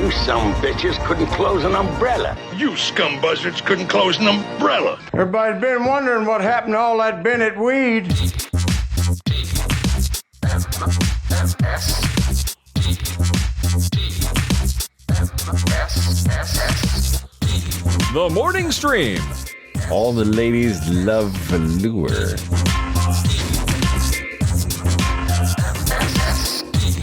You some bitches couldn't close an umbrella. You scumbuzzards couldn't close an umbrella. Everybody's been wondering what happened to all that Bennett weed. The Morning Stream. All the ladies love velour.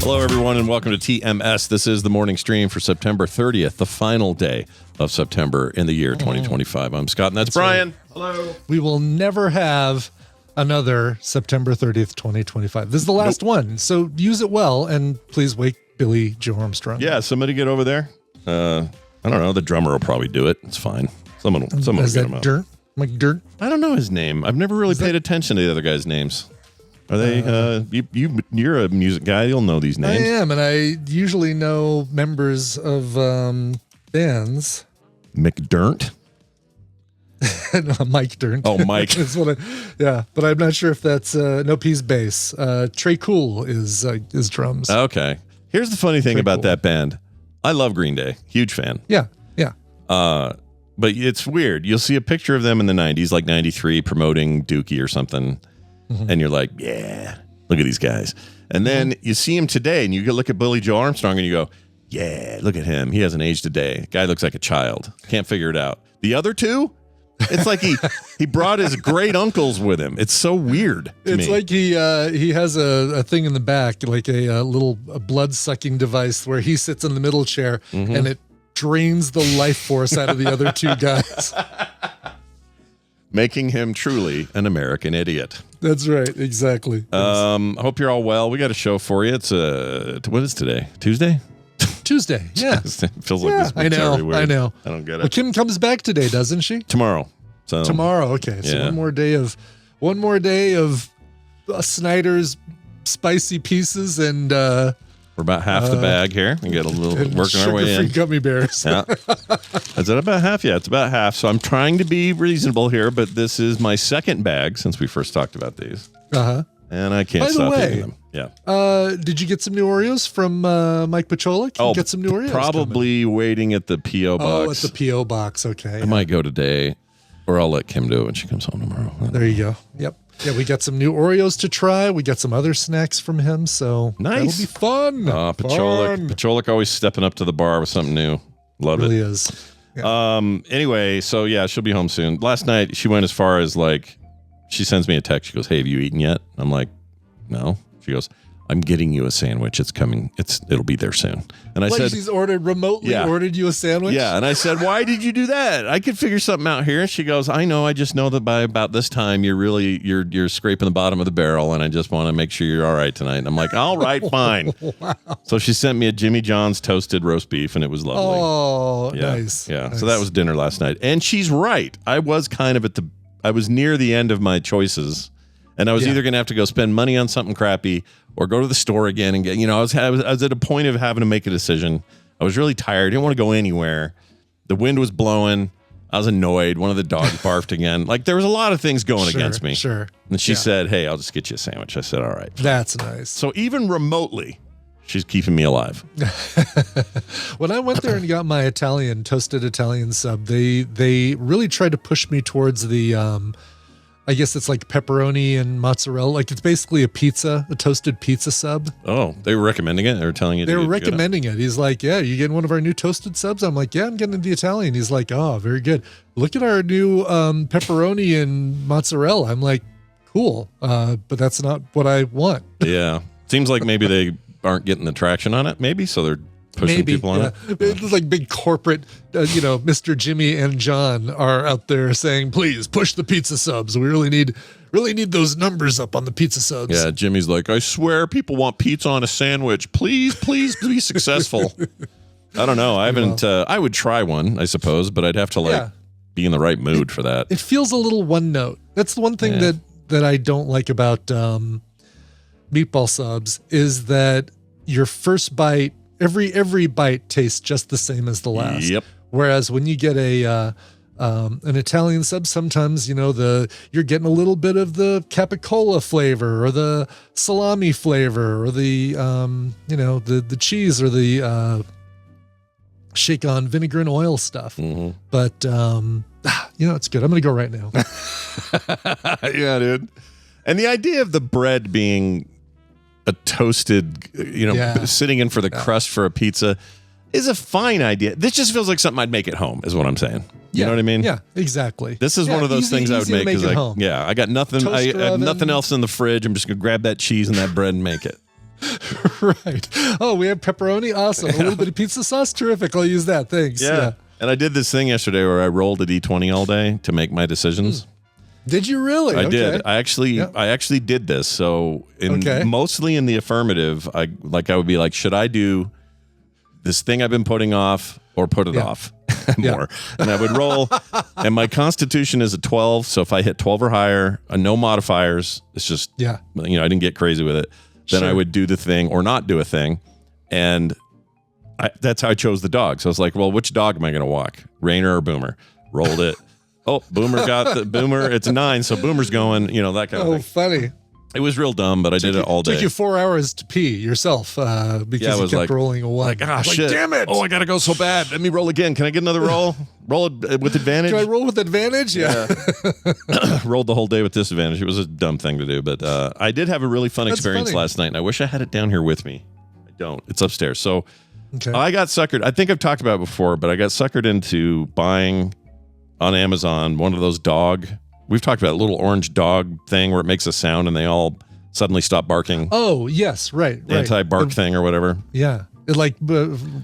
Hello, everyone, and welcome to TMS. This is the Morning Stream for September 30th, the final day of September in the year 2025. I'm Scott, and that's Brian. Right. Hello. We will never have another September 30th, 2025. This is the last one, so use it well, and please wake Billy Joe Armstrong. Yeah, somebody get over there. I don't know. The drummer will probably do it. It's fine. Someone will get him out. Dirt? Like Dirt? I don't know his name. I've never really paid attention to the other guys' names. Are they? You're a music guy. You'll know these names. I am, and I usually know members of bands. McDurnt? No, Mike Dirnt. Oh, Mike. Yeah, but I'm not sure if that's no P's bass. Trey Cool is drums. Okay. Here's the funny thing about that band. I love Green Day. Huge fan. Yeah. But it's weird. You'll see a picture of them in the 90s, like 93, promoting Dookie or something. Mm-hmm. And you're like, yeah, look at these guys. And then you see him today, and you look at Billy Joe Armstrong, and you go, yeah, look at him. He hasn't aged a day. Guy looks like a child. Can't figure it out. The other two, it's like he brought his great uncles with him. It's so weird. It's like he has a thing in the back, like a little blood sucking device where he sits in the middle chair, and it drains the life force out of the other two guys. Making him truly an American idiot. That's right. Exactly. I hope you're all well. We got a show for you. It's what is today? Tuesday? Tuesday. Yeah. It feels like this. I know. I know. I don't get it. Well, Kim comes back today, doesn't she? Tomorrow. Tomorrow. Okay. So one more day of Snyder's spicy pieces, and we're about half the bag here. We get a little working our way in. Gummy bears. Yeah. Is it about half? Yeah, it's about half. So I'm trying to be reasonable here, but this is my second bag since we first talked about these. And I can't stop eating them. Yeah. Did you get some new Oreos from Mike Pacholik? Get some new Oreos. Probably waiting at the P.O. box. Oh, at the P.O. box. Okay. I might go today, or I'll let Kim do it when she comes home tomorrow. There you go. Yep. Yeah, we got some new Oreos to try. We got some other snacks from him, so nice. That'll be fun. Pacholik always stepping up to the bar with something new. Love it. Really is. Yeah. Anyway, so yeah, she'll be home soon. Last night she went as far as she sends me a text. She goes, "Hey, have you eaten yet?" I'm like, "No." She goes, "I'm getting you a sandwich. It's coming. It'll be there soon." And I said, she's ordered you a sandwich? Yeah. And I said, "Why did you do that? I could figure something out here." And she goes, "I know. I just know that by about this time, you're scraping the bottom of the barrel, and I just want to make sure you're all right tonight." And I'm like, "All right, fine." Wow. So she sent me a Jimmy John's toasted roast beef, and it was lovely. Oh, yeah. Nice. Yeah. Nice. So that was dinner last night. And she's right. I was I was near the end of my choices. And I was either going to have to go spend money on something crappy or go to the store again and get, I was at a point of having to make a decision. I was really tired. Didn't want to go anywhere. The wind was blowing. I was annoyed. One of the dogs barfed again. There was a lot of things going against me. Sure. And she said, "Hey, I'll just get you a sandwich." I said, "All right." That's nice. So even remotely, she's keeping me alive. When I went there and got my toasted Italian sub, they really tried to push me towards the, I guess it's like pepperoni and mozzarella. It's basically a toasted pizza sub. Oh, they were recommending it? They were telling you? They were recommending it. He's like, "Yeah, you getting one of our new toasted subs?" I'm like, "Yeah, I'm getting the Italian." He's like, "Oh, very good. Look at our new pepperoni and mozzarella." I'm like, "Cool, but that's not what I want." Yeah. Seems like maybe they aren't getting the traction on it, maybe, so they're pushing people on it. It's like big corporate, Mr. Jimmy and John are out there saying, "Please push the pizza subs. We really need those numbers up on the pizza subs." Yeah, Jimmy's like, "I swear people want pizza on a sandwich. Please be successful." I don't know. I haven't, I would try one, I suppose, but I'd have to be in the right mood for that. It feels a little one note. That's the one thing that I don't like about meatball subs is that your first bite, every bite tastes just the same as the last. Yep. Whereas when you get an Italian sub, sometimes you're getting a little bit of the capicola flavor or the salami flavor or the the cheese or the shake on vinegar and oil stuff. Mm-hmm. But, it's good. I'm going to go right now. Yeah, dude. And the idea of the bread being a toasted, sitting in for the crust for a pizza is a fine idea. This just feels like something I'd make at home, is what I'm saying. You know what I mean? Yeah, exactly. This is one of those things I would make. At home. Yeah, I got nothing. I Toaster have oven. nothing else in the fridge. I'm just gonna grab that cheese and that bread and make it. Right. Oh, we have pepperoni. Awesome. A little bit of pizza sauce. Terrific. I'll use that. Thanks. Yeah. And I did this thing yesterday where I rolled a D20 all day to make my decisions. Did you really? I did. I actually did this. So mostly in the affirmative, I would be like, should I do this thing I've been putting off or put it off more? And I would roll, and my constitution is a 12. So if I hit 12 or higher, no modifiers, it's just, I didn't get crazy with it. Then I would do the thing or not do a thing. And that's how I chose the dog. So I was like, well, which dog am I going to walk? Rainer or Boomer? Rolled it. Oh, Boomer got the Boomer. It's a 9. So Boomer's going, that kind of thing. Oh, funny. It was real dumb, but I did it all day. Took you 4 hours to pee yourself because you kept rolling a 1. Like, shit. Damn it. Oh, I got to go so bad. Let me roll again. Can I get another roll? Roll it with advantage? Can I roll with advantage? Yeah. Rolled the whole day with disadvantage. It was a dumb thing to do, but I did have a really fun experience last night, and I wish I had it down here with me. I don't. It's upstairs. So I got suckered. I think I've talked about it before, but I got suckered into buying on Amazon one of those we've talked about a little orange dog thing where it makes a sound and they all suddenly stop barking. Oh, yes, right. Anti-bark thing or whatever. Yeah. It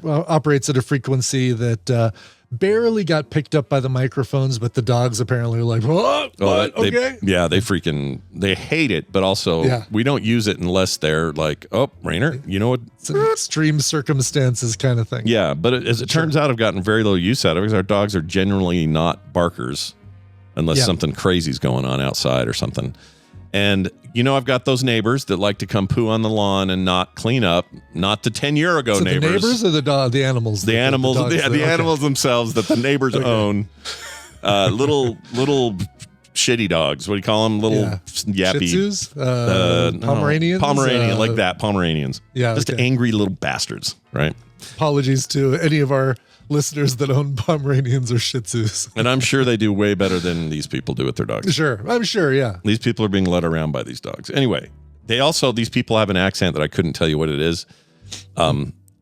operates at a frequency that barely got picked up by the microphones, but the dogs apparently are like, what? Okay. They hate it, but also we don't use it unless they're like, oh, Rainer, you know what? It's an extreme circumstances kind of thing. Yeah, but as it turns out, I've gotten very little use out of it because our dogs are generally not barkers unless something crazy's going on outside or something. And, I've got those neighbors that like to come poo on the lawn and not clean up. Not the 10-year ago neighbors. The neighbors or the animals? The animals, the animals themselves that the neighbors own. Little shitty dogs. What do you call them? Little yappy. Shih Tzus? Pomeranians? Pomeranian, like that. Pomeranians. Yeah. Just angry little bastards, right? Apologies to any of our listeners that own Pomeranians or Shih Tzus. And I'm sure they do way better than these people do with their dogs. Sure. I'm sure, yeah. These people are being led around by these dogs. Anyway, these people have an accent that I couldn't tell you what it is. I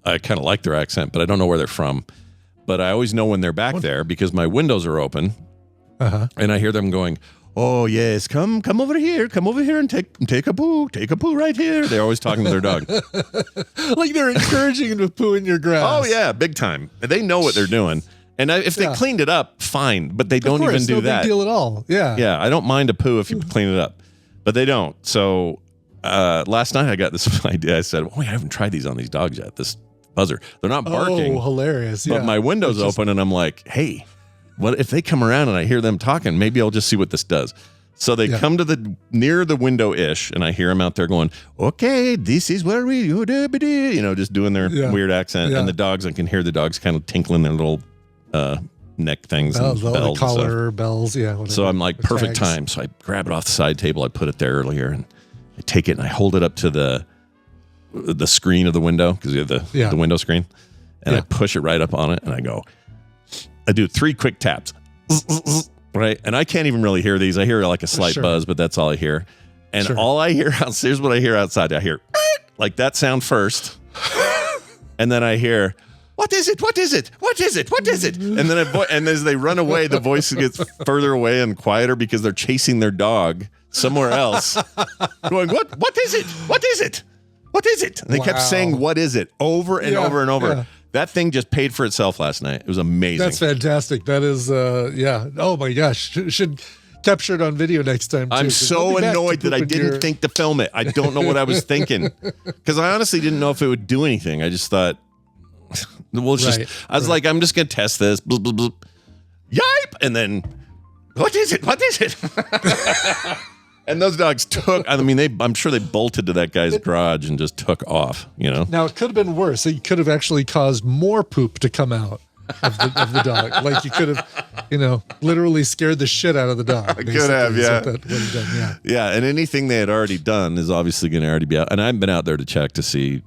kind of like their accent, but I don't know where they're from. But I always know when they're back there because my windows are open. And I hear them going, oh, yes, come over here and take a poo right here. They're always talking to their dog. Like they're encouraging him to poo in your grass. Oh, yeah, big time. They know what they're doing. And if they cleaned it up, fine, but they don't even do that. No big deal at all. Yeah. Yeah, I don't mind a poo if you clean it up, but they don't. So last night I got this idea. I said, I haven't tried these on these dogs yet. This buzzer. They're not barking. Oh, hilarious. But my window's open and I'm like, hey, what if they come around and I hear them talking? Maybe I'll just see what this does. So they come to near the window-ish, and I hear them out there going, okay, this is where we do, just doing their weird accent. Yeah. And the dogs, I can hear the dogs kind of tinkling their little neck things and bells. The collar bells, whatever. So I'm like, perfect time. So I grab it off the side table. I put it there earlier, and I take it and I hold it up to the screen of the window, because you have the window screen, and I push it right up on it, and I do 3 quick taps. Right. And I can't even really hear these. I hear like a slight buzz, but that's all I hear. And all I hear here's what I hear outside. I hear like that sound first. And then I hear, what is it? What is it? What is it? What is it? And then and as they run away, the voice gets further away and quieter because they're chasing their dog somewhere else. Going, what is it? What is it? What is it? And they kept saying, what is it? Over and over and over. Yeah. That thing just paid for itself last night. It was amazing. That's fantastic. That is, Oh my gosh. Should capture it on video next time, too. I'm so annoyed that I didn't think to film it. I don't know what I was thinking. Because I honestly didn't know if it would do anything. I just thought, I was like, I'm just going to test this. Blah, blah, blah. Yipe! And then, what is it? What is it? And those dogs I'm sure they bolted to that guy's garage and just took off, Now, it could have been worse. You could have actually caused more poop to come out of the dog. Like you could have, literally scared the shit out of the dog. Could have, yeah. And anything they had already done is obviously going to already be out. And I haven't been out there to check to see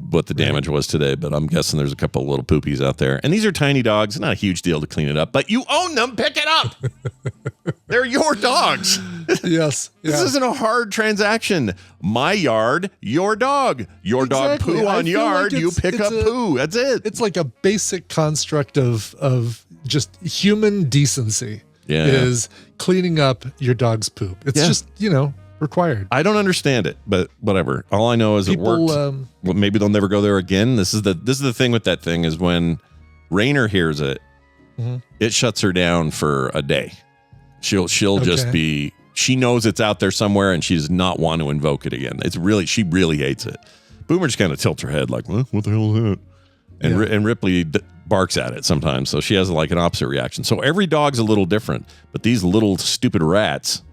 what the damage was today, but I'm guessing there's a couple of little poopies out there. And these are tiny dogs. Not a huge deal to clean it up, but you own them. Pick it up. They're your dogs. Yes. This isn't a hard transaction. My yard, your dog. Your dog poo on yard, you pick up poo. That's it. It's like a basic construct of just human decency. Yeah. Is cleaning up your dog's poop. It's just, required. I don't understand it, but whatever. All I know is it worked. Well, maybe they'll never go there again. This is the thing with that thing is when Rainer hears it, it shuts her down for a day. She'll just be. She knows it's out there somewhere, and she does not want to invoke it again. She really hates it. Boomer just kind of tilts her head like, what the hell is that? And Ripley barks at it sometimes, so she has like an opposite reaction. So every dog's a little different, but these little stupid rats,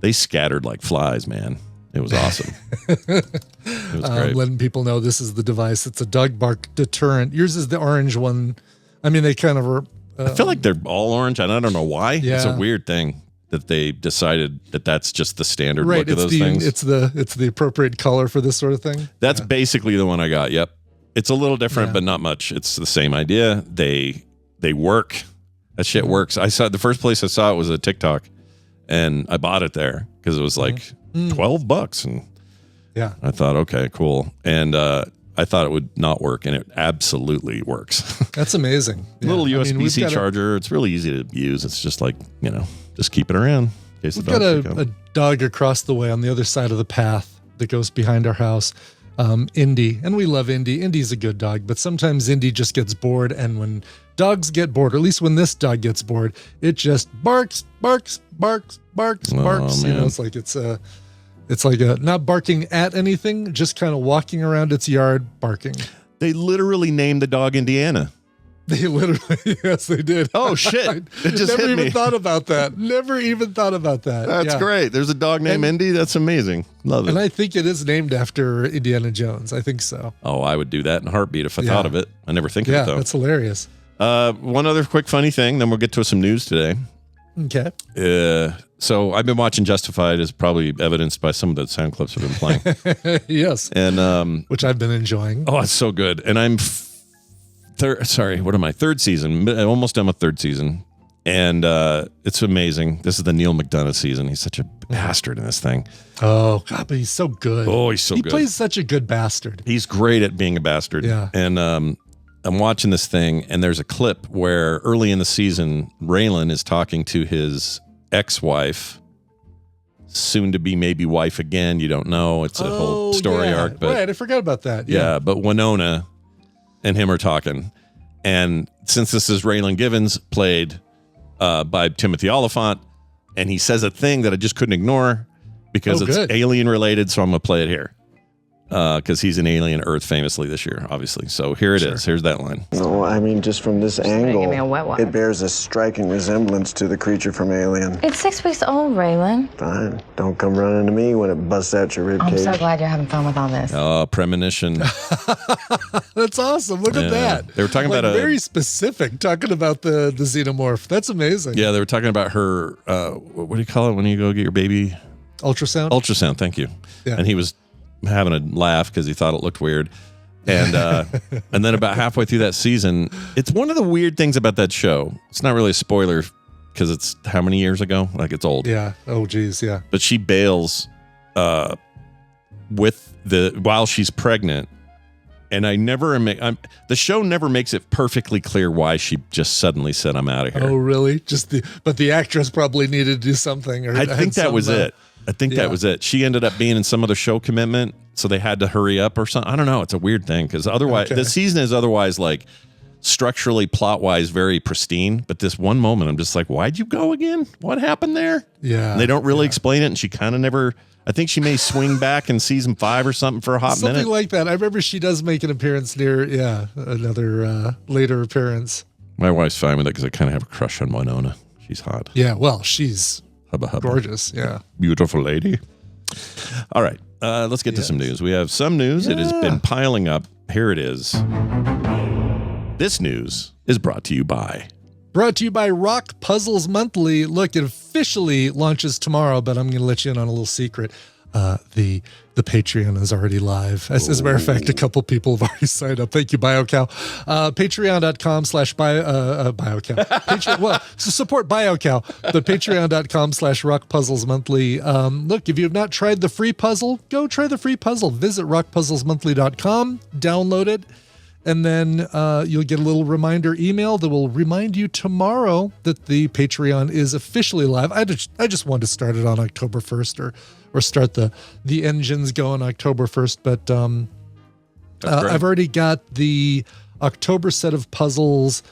they scattered like flies, man. It was awesome. It was great. Letting people know this is the device. It's a dog bark deterrent. Yours is the orange one. I mean, they kind of are. I feel like they're all orange, and I don't know why. Yeah. It's a weird thing that they decided that that's just the standard look of those things. It's the appropriate color for this sort of thing. That's basically the one I got. Yep. It's a little different, but not much. It's the same idea. They work. That shit works. I saw the first place I saw it was a TikTok, and I bought it there because it was like $12, and I thought, okay, cool. And I thought it would not work, and it absolutely works. That's amazing. Little USB-C charger. It's really easy to use. It's just like just keep it around. In case we've got a dog across the way on the other side of the path that goes behind our house. Indy, and we love Indy. Indy's a good dog, but sometimes Indy just gets bored, and when dogs get bored, or at least when this dog gets bored, it just barks. Oh, It's like not barking at anything, just kind of walking around its yard barking. They literally named the dog Indiana. They literally, yes, they did. Oh shit! It just never hit me. even thought about that. Never even thought about that. That's great. There's a dog named Indy. That's amazing. Love it. And I think it is named after Indiana Jones. I think so. Oh, I would do that in a heartbeat if I thought of it. I never think of it though. Yeah, that's hilarious. One other quick funny thing, then we'll get to some news today. Okay. So I've been watching Justified, as probably evidenced by some of the sound clips I've been playing. Yes. And which I've been enjoying. Oh, it's so good. And I'm third season. I'm almost done with third season. And it's amazing. This is the Neil McDonough season. He's such a bastard in this thing. Oh, God, but he's so good. Oh, he's so good. He plays such a good bastard. He's great at being a bastard. Yeah. And I'm watching this thing, and there's a clip where early in the season, Raylan is talking to his ex-wife, soon to be maybe wife again. You don't know. It's a whole story arc. But right, I forgot about that. Yeah, but Winona and him are talking. And since this is Raylan Givens, played by Timothy Oliphant, and he says a thing that I just couldn't ignore because it's alien related, so I'm going to play it here. Because he's in Alien Earth famously this year, obviously. So here it is. Here's that line. No, I mean, just from this angle, give me a wet one. it bears a striking resemblance to the creature from Alien. It's 6 weeks old, Raylan. Fine. Don't come running to me when it busts out your rib I'm cage. so glad you're having fun with all this. Oh, premonition. That's awesome. Look at that. They were talking about very specific, talking about the xenomorph. That's amazing. Yeah, they were talking about her, what do you call it when you go get your baby? Ultrasound? Ultrasound, thank you. Yeah. And he was having a laugh because he thought it looked weird. And and then about halfway through that season, it's one of the weird things about that show. It's not really a spoiler because it's how many years ago? Like it's old. Yeah. Oh, geez. Yeah. But she bails while she's pregnant. And the show never makes it perfectly clear why she just suddenly said, I'm out of here. Oh, really? But the actress probably needed to do something. Or I think that was it. I think that was it. She ended up being in some other show commitment, so they had to hurry up or something. I don't know. It's a weird thing because otherwise, the season is otherwise like structurally, plot-wise, very pristine. But this one moment, I'm just like, why'd you go again? What happened there? Yeah. And they don't really explain it, and she kind of never. I think she may swing back in season 5 or something for a hot minute. Something like that. I remember she does make an appearance near, another later appearance. My wife's fine with it because I kind of have a crush on Winona. She's hot. Yeah, well, she's hubba. Gorgeous, yeah. Beautiful lady. All right, let's get to some news. We have some news. It has been piling up. Here it is. This news is brought to you by Rock Puzzles Monthly. Look, it officially launches tomorrow, but I'm going to let you in on a little secret. the Patreon is already live. As a matter of fact, a couple people have already signed up. Thank you, BioCow. Patreon.com/BioCow. Well, so support BioCow, but patreon.com/rockpuzzlesmonthly. Look, if you have not tried the free puzzle, go try the free puzzle. Visit rockpuzzlesmonthly.com, download it, and then you'll get a little reminder email that will remind you tomorrow that the Patreon is officially live. I just wanted to start it on October 1st or start the engines going October 1st. But I've already got the October set of puzzles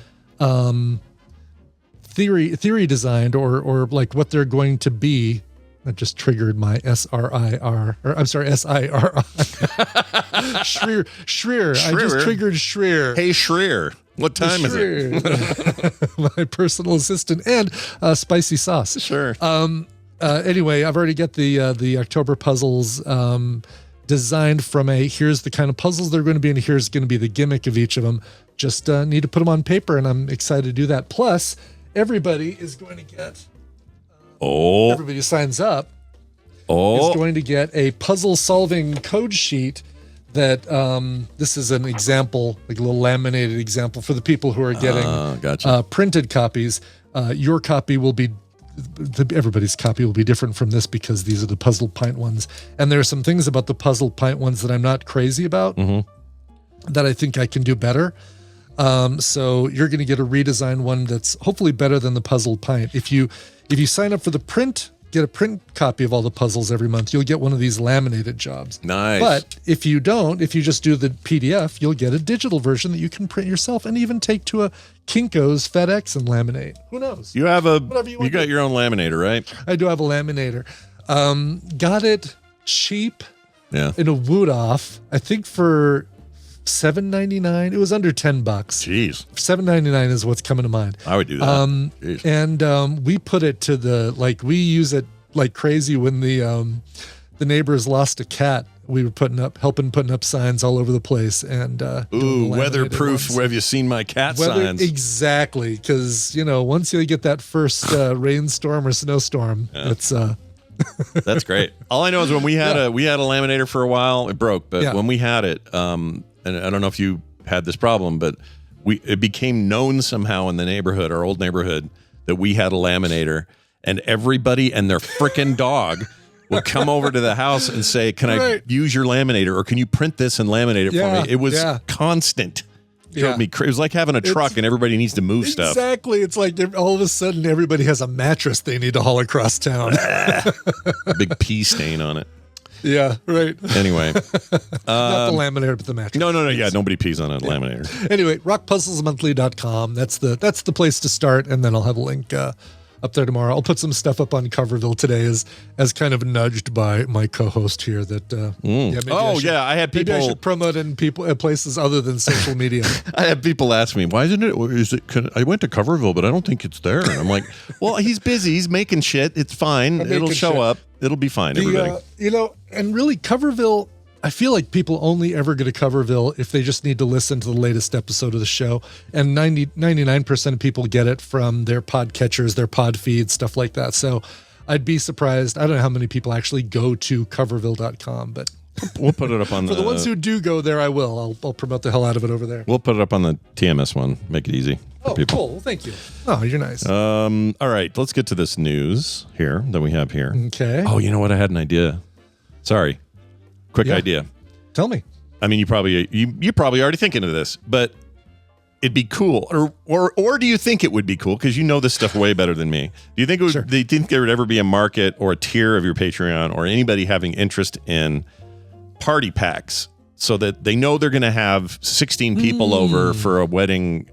theory designed or like what they're going to be. That just triggered my SRIR, or I'm sorry, SIRI. Schreer. I just triggered Schreer. Hey, Schreer. What time is it? My personal assistant and spicy sauce. Sure. Anyway, I've already got the October puzzles designed from here's the kind of puzzles they're going to be, and here's going to be the gimmick of each of them. Just need to put them on paper, and I'm excited to do that. Plus, everybody is going to get... everybody who signs up is going to get a puzzle-solving code sheet that this is an example, like a little laminated example for the people who are getting printed copies. Your copy will be... everybody's copy will be different from this because these are the Puzzle Pint ones. And there are some things about the Puzzle Pint ones that I'm not crazy about that I think I can do better. So you're going to get a redesigned one that's hopefully better than the Puzzle Pint. If you sign up for the print, get a print copy of all the puzzles every month, you'll get one of these laminated jobs. Nice. But if you just do the PDF, you'll get a digital version that you can print yourself and even take to a Kinko's FedEx and laminate. Who knows? You have you got your own laminator, right? I do have a laminator. Got it cheap in a wood off, I think for $7.99. It was under $10. Jeez. $7.99 is what's coming to mind. I would do that. And we put it to we use it like crazy when the neighbors lost a cat. We were putting up signs all over the place and weatherproof. Where have you seen my cat signs? Exactly, because once you get that first rainstorm or snowstorm, it's that's great. All I know is when we had a laminator for a while, it broke, but when we had it, and I don't know if you had this problem, but it became known somehow in the neighborhood, our old neighborhood, that we had a laminator, and everybody and their frickin' dog would come over to the house and say, "Can I use your laminator, or can you print this and laminate it for me?" It was constant. It was like having a truck and everybody needs to move stuff. Exactly. It's like all of a sudden everybody has a mattress they need to haul across town. A big pee stain on it. Yeah, right. Anyway. Not the laminator, but the mattress. No. Yeah, nobody pees on a laminator. Anyway, rockpuzzlesmonthly.com. That's the place to start, and then I'll have a link up there tomorrow. I'll put some stuff up on Coverville today as kind of nudged by my co-host here that I had people, maybe I should promote in places other than social media. I had people ask me, why isn't it, I went to Coverville, but I don't think it's there. And I'm like, well, he's busy, he's making shit, it's fine, it'll show up, it'll be fine, everybody. And really Coverville, I feel like people only ever go to Coverville if they just need to listen to the latest episode of the show. And 99% of people get it from their podcatchers, their pod feeds, stuff like that. So I'd be surprised. I don't know how many people actually go to coverville.com, but we'll put it up on for the ones who do go there, I will. I'll promote the hell out of it over there. We'll put it up on the TMS one. Make it easy for people. Cool. Well, thank you. Oh, you're nice. All right. Let's get to this news here that we have here. Okay. Oh, you know what? I had an idea. Sorry. Quick idea. Tell me. I mean, you're probably already thinking of this, but it'd be cool, or do you think it would be cool? Because you know this stuff way better than me. Do you think do you think there would ever be a market or a tier of your Patreon or anybody having interest in party packs so that they know they're going to have 16 people over for a wedding?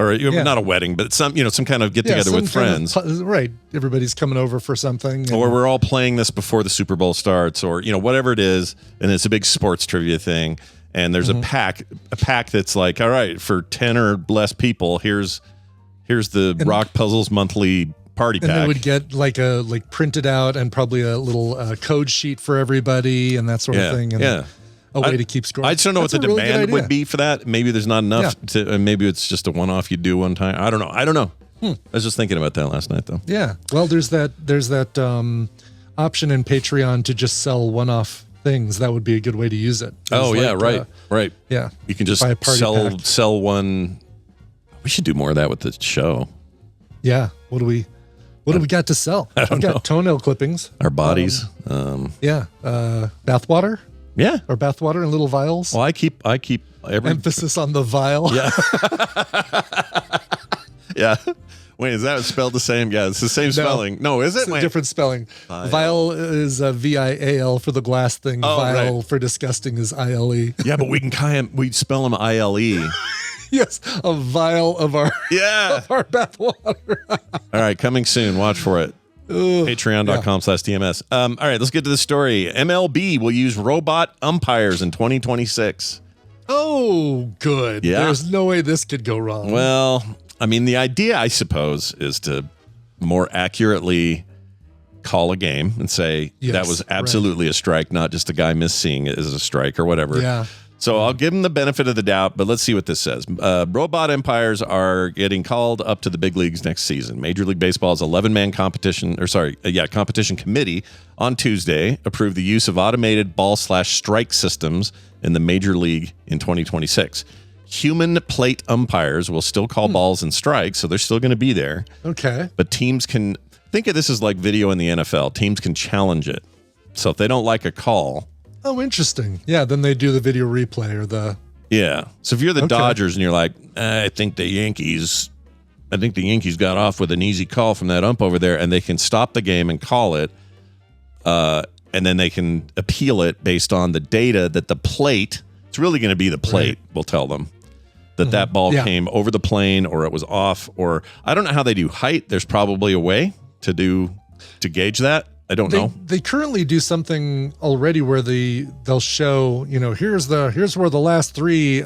Or not a wedding, but some kind of get together with friends. Right. Everybody's coming over for something. Or we're all playing this before the Super Bowl starts, or, whatever it is. And it's a big sports trivia thing. And there's a pack that's like, all right, for 10 or less people, here's the Rock Puzzles monthly party pack. And they would get like printed out and probably a little code sheet for everybody and that sort of thing. And a way to keep score. I just don't know what the demand would be for that. Maybe there's not enough maybe it's just a one-off you do one time. I don't know. I was just thinking about that last night though. Yeah. Well, there's that option in Patreon to just sell one-off things, that would be a good way to use it. Oh, It's yeah, like, right. Yeah. You can just buy a party pack. sell one. We should do more of that with the show. Yeah. What do we got to sell? We've got toenail clippings. Our bodies. Yeah. Bathwater Yeah. or bathwater in little vials. Well, I keep every Emphasis on the vial. Yeah. Yeah. Wait, is that spelled the same? Yeah, it's the same spelling. No, is it? It's a different spelling. Vial is VIAL for the glass thing. Oh, Vial right. for disgusting is ILE. Yeah, but we spell them ILE. Yes, a vial of our Yeah. of our bathwater. All right, coming soon. Watch for it. Patreon.com/TMS. All right, let's get to the story. MLB will use robot umpires in 2026. Oh, good. Yeah. There's no way this could go wrong. Well, I mean, the idea, I suppose, is to more accurately call a game and say Yes, that was absolutely a strike, not just a guy misseeing it as a strike or whatever. Yeah. So I'll give him the benefit of the doubt, but let's see what this says. Robot umpires are getting called up to the big leagues next season. Major League Baseball's 11-man competition committee on Tuesday approved the use of automated ball/strike systems in the Major League in 2026. Human plate umpires will still call balls and strikes, so they're still going to be there. Okay. But teams can think of this as like video in the NFL. Teams can challenge it. So if they don't like a call. Oh, interesting. Yeah, then they do the video replay or the. Yeah. So if you're the Dodgers and you're like, I think the Yankees got off with an easy call from that ump over there, and they can stop the game and call it, and then they can appeal it based on the data that the plate. It's really going to be the plate. Will tell them that ball came over the plane or it was off, or I don't know how they do height. There's probably a way to gauge that. I don't know. They currently do something already where they'll show, here's where the last 3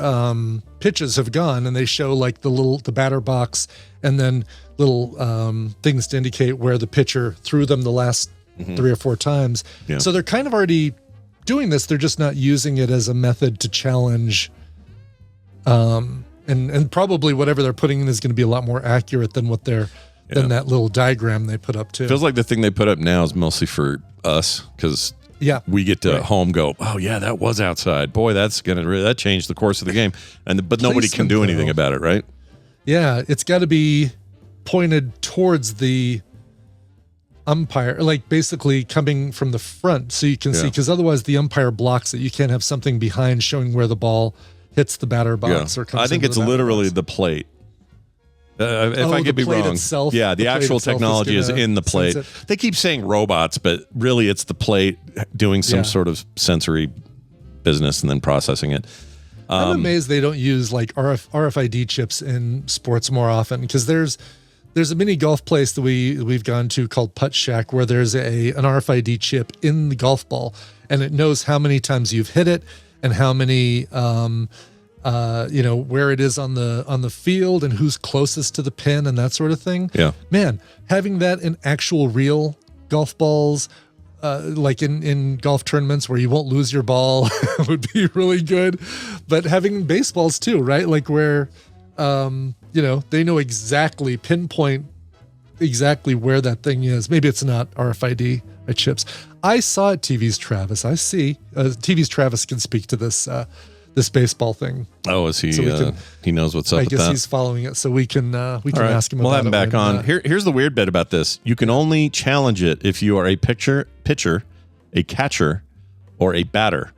pitches have gone, and they show like the batter box and then little things to indicate where the pitcher threw them the last 3 or 4 times. Yeah. So they're kind of already doing this. They're just not using it as a method to challenge. And probably whatever they're putting in is going to be a lot more accurate than what they're than that little diagram they put up too. Feels like the thing they put up now is mostly for us because we get to home go, oh yeah, that was outside. Boy, that changed the course of the game. But nobody can do anything about it, right? Yeah, it's got to be pointed towards the umpire, like basically coming from the front so you can see, because otherwise the umpire blocks it. You can't have something behind showing where the ball hits the batter box or comes I think into it's the batter literally box. the plate. If I could be plate wrong, itself, the actual plate itself technology is in the plate. sense it. They keep saying robots, but really it's the plate doing some sort of sensory business and then processing it. I'm amazed they don't use like RFID chips in sports more often, because there's a mini golf place that we've gone to called Putt Shack where there's an RFID chip in the golf ball, and it knows how many times you've hit it and how many where it is on the field and who's closest to the pin and that sort of thing. Yeah, man, having that in actual real golf balls, like in golf tournaments where you won't lose your ball would be really good. But having baseballs too, right? Like where, they know pinpoint exactly where that thing is. Maybe it's not RFID chips. I saw it. TV's Travis. I see. TV's Travis can speak to this baseball thing. Oh, is he? So he knows what's up. I with guess that. He's following it, so we can ask him. We'll about have him back when, on. Here's the weird bit about this: you can only challenge it if you are a pitcher, a catcher, or a batter.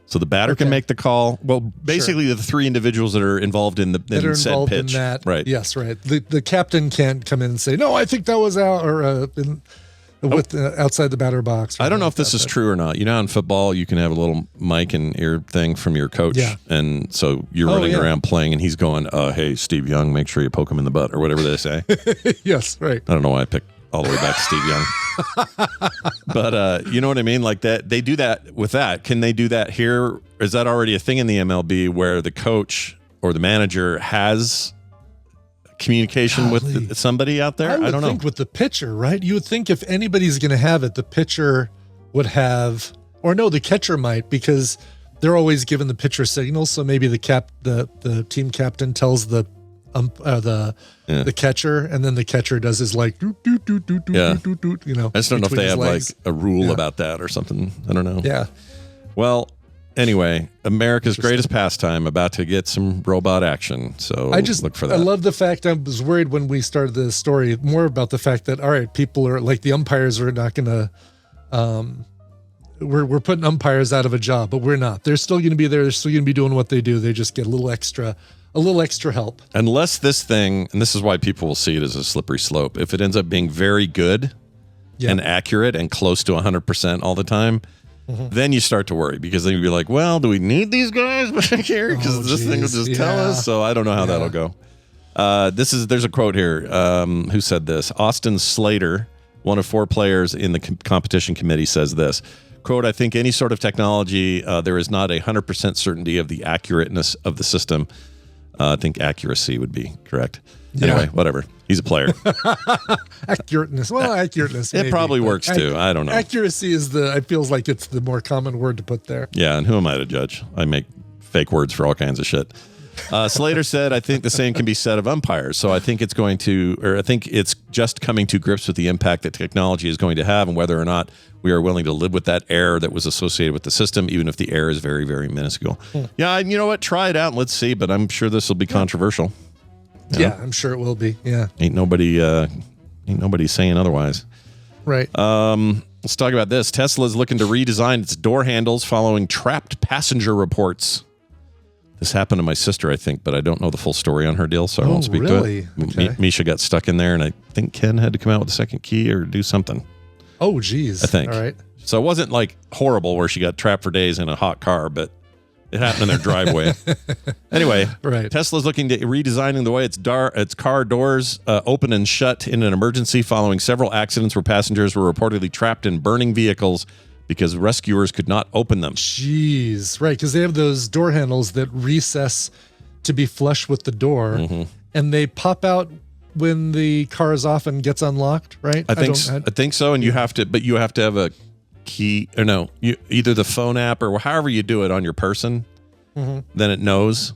So the batter can make the call. Well, basically the 3 individuals that are involved in said pitch. In that. Right. Yes. Right. The captain can't come in and say, "No, I think that was out," or outside the batter box. I don't know if this is true or not. You know, in football, you can have a little mic and ear thing from your coach. Yeah. And so you're running around playing and he's going, hey, Steve Young, make sure you poke him in the butt or whatever they say. Yes, right. I don't know why I picked all the way back to Steve Young. But you know what I mean? Like that, they do that with that. Can they do that here? Is that already a thing in the MLB where the coach or the manager has communication with somebody out there? I don't know. think with the pitcher, right? You would think if anybody's going to have it, the pitcher would have, or no, the catcher might, because they're always given the pitcher signals. So maybe the team captain tells the the catcher, and then the catcher does his like doot, doot, doot, doot, doot, Yeah. doot, doot, you know. I just don't know if between they his have legs. like a rule Yeah. about that or something. I don't know. Yeah. Well, anyway, America's greatest pastime about to get some robot action. So I just look for that. I love the fact I was worried when we started the story more about the fact that all right, people are like the umpires are not going to. We're putting umpires out of a job, but we're not. They're still going to be there. They're still going to be doing what they do. They just get a little extra help. Unless this thing, and this is why people will see it as a slippery slope, if it ends up being very good and accurate and close to 100% all the time, then you start to worry because then you'd be like, well, do we need these guys back here? Because this thing will just tell us. So I don't know how that'll go. There's a quote here. Who said this? Austin Slater, one of 4 players in the competition committee, says this. Quote, I think any sort of technology, there is not 100% certainty of the accurateness of the system. I think accuracy would be correct. Anyway, whatever. He's a player. Accurateness. Well, accurateness. It maybe, probably but works too. I don't know. Accuracy is it feels like it's the more common word to put there. Yeah, and who am I to judge? I make fake words for all kinds of shit. Slater said, I think the same can be said of umpires. So I think it's just coming to grips with the impact that technology is going to have and whether or not we are willing to live with that error that was associated with the system, even if the error is very, very minuscule. Yeah, and you know what? Try it out and let's see, but I'm sure this will be controversial. Yeah, I'm sure it will be. Yeah. Ain't nobody saying otherwise. Right. Let's talk about this. Tesla is looking to redesign its door handles following trapped passenger reports. This happened to my sister, I think, but I don't know the full story on her deal, so I won't speak to it. Okay. Misha got stuck in there, and I think Ken had to come out with a second key or do something. Oh, geez. I think. All right. So it wasn't like horrible where she got trapped for days in a hot car, but it happened in their driveway. Anyway, Right. Tesla's looking to redesigning the way its car doors open and shut in an emergency following several accidents where passengers were reportedly trapped in burning vehicles because rescuers could not open them. Jeez. Right. Because they have those door handles that recess to be flush with the door, and they pop out when the car is off and gets unlocked, right? I think so. And you have to have a key, or no, either the phone app or however you do it on your person, then it knows.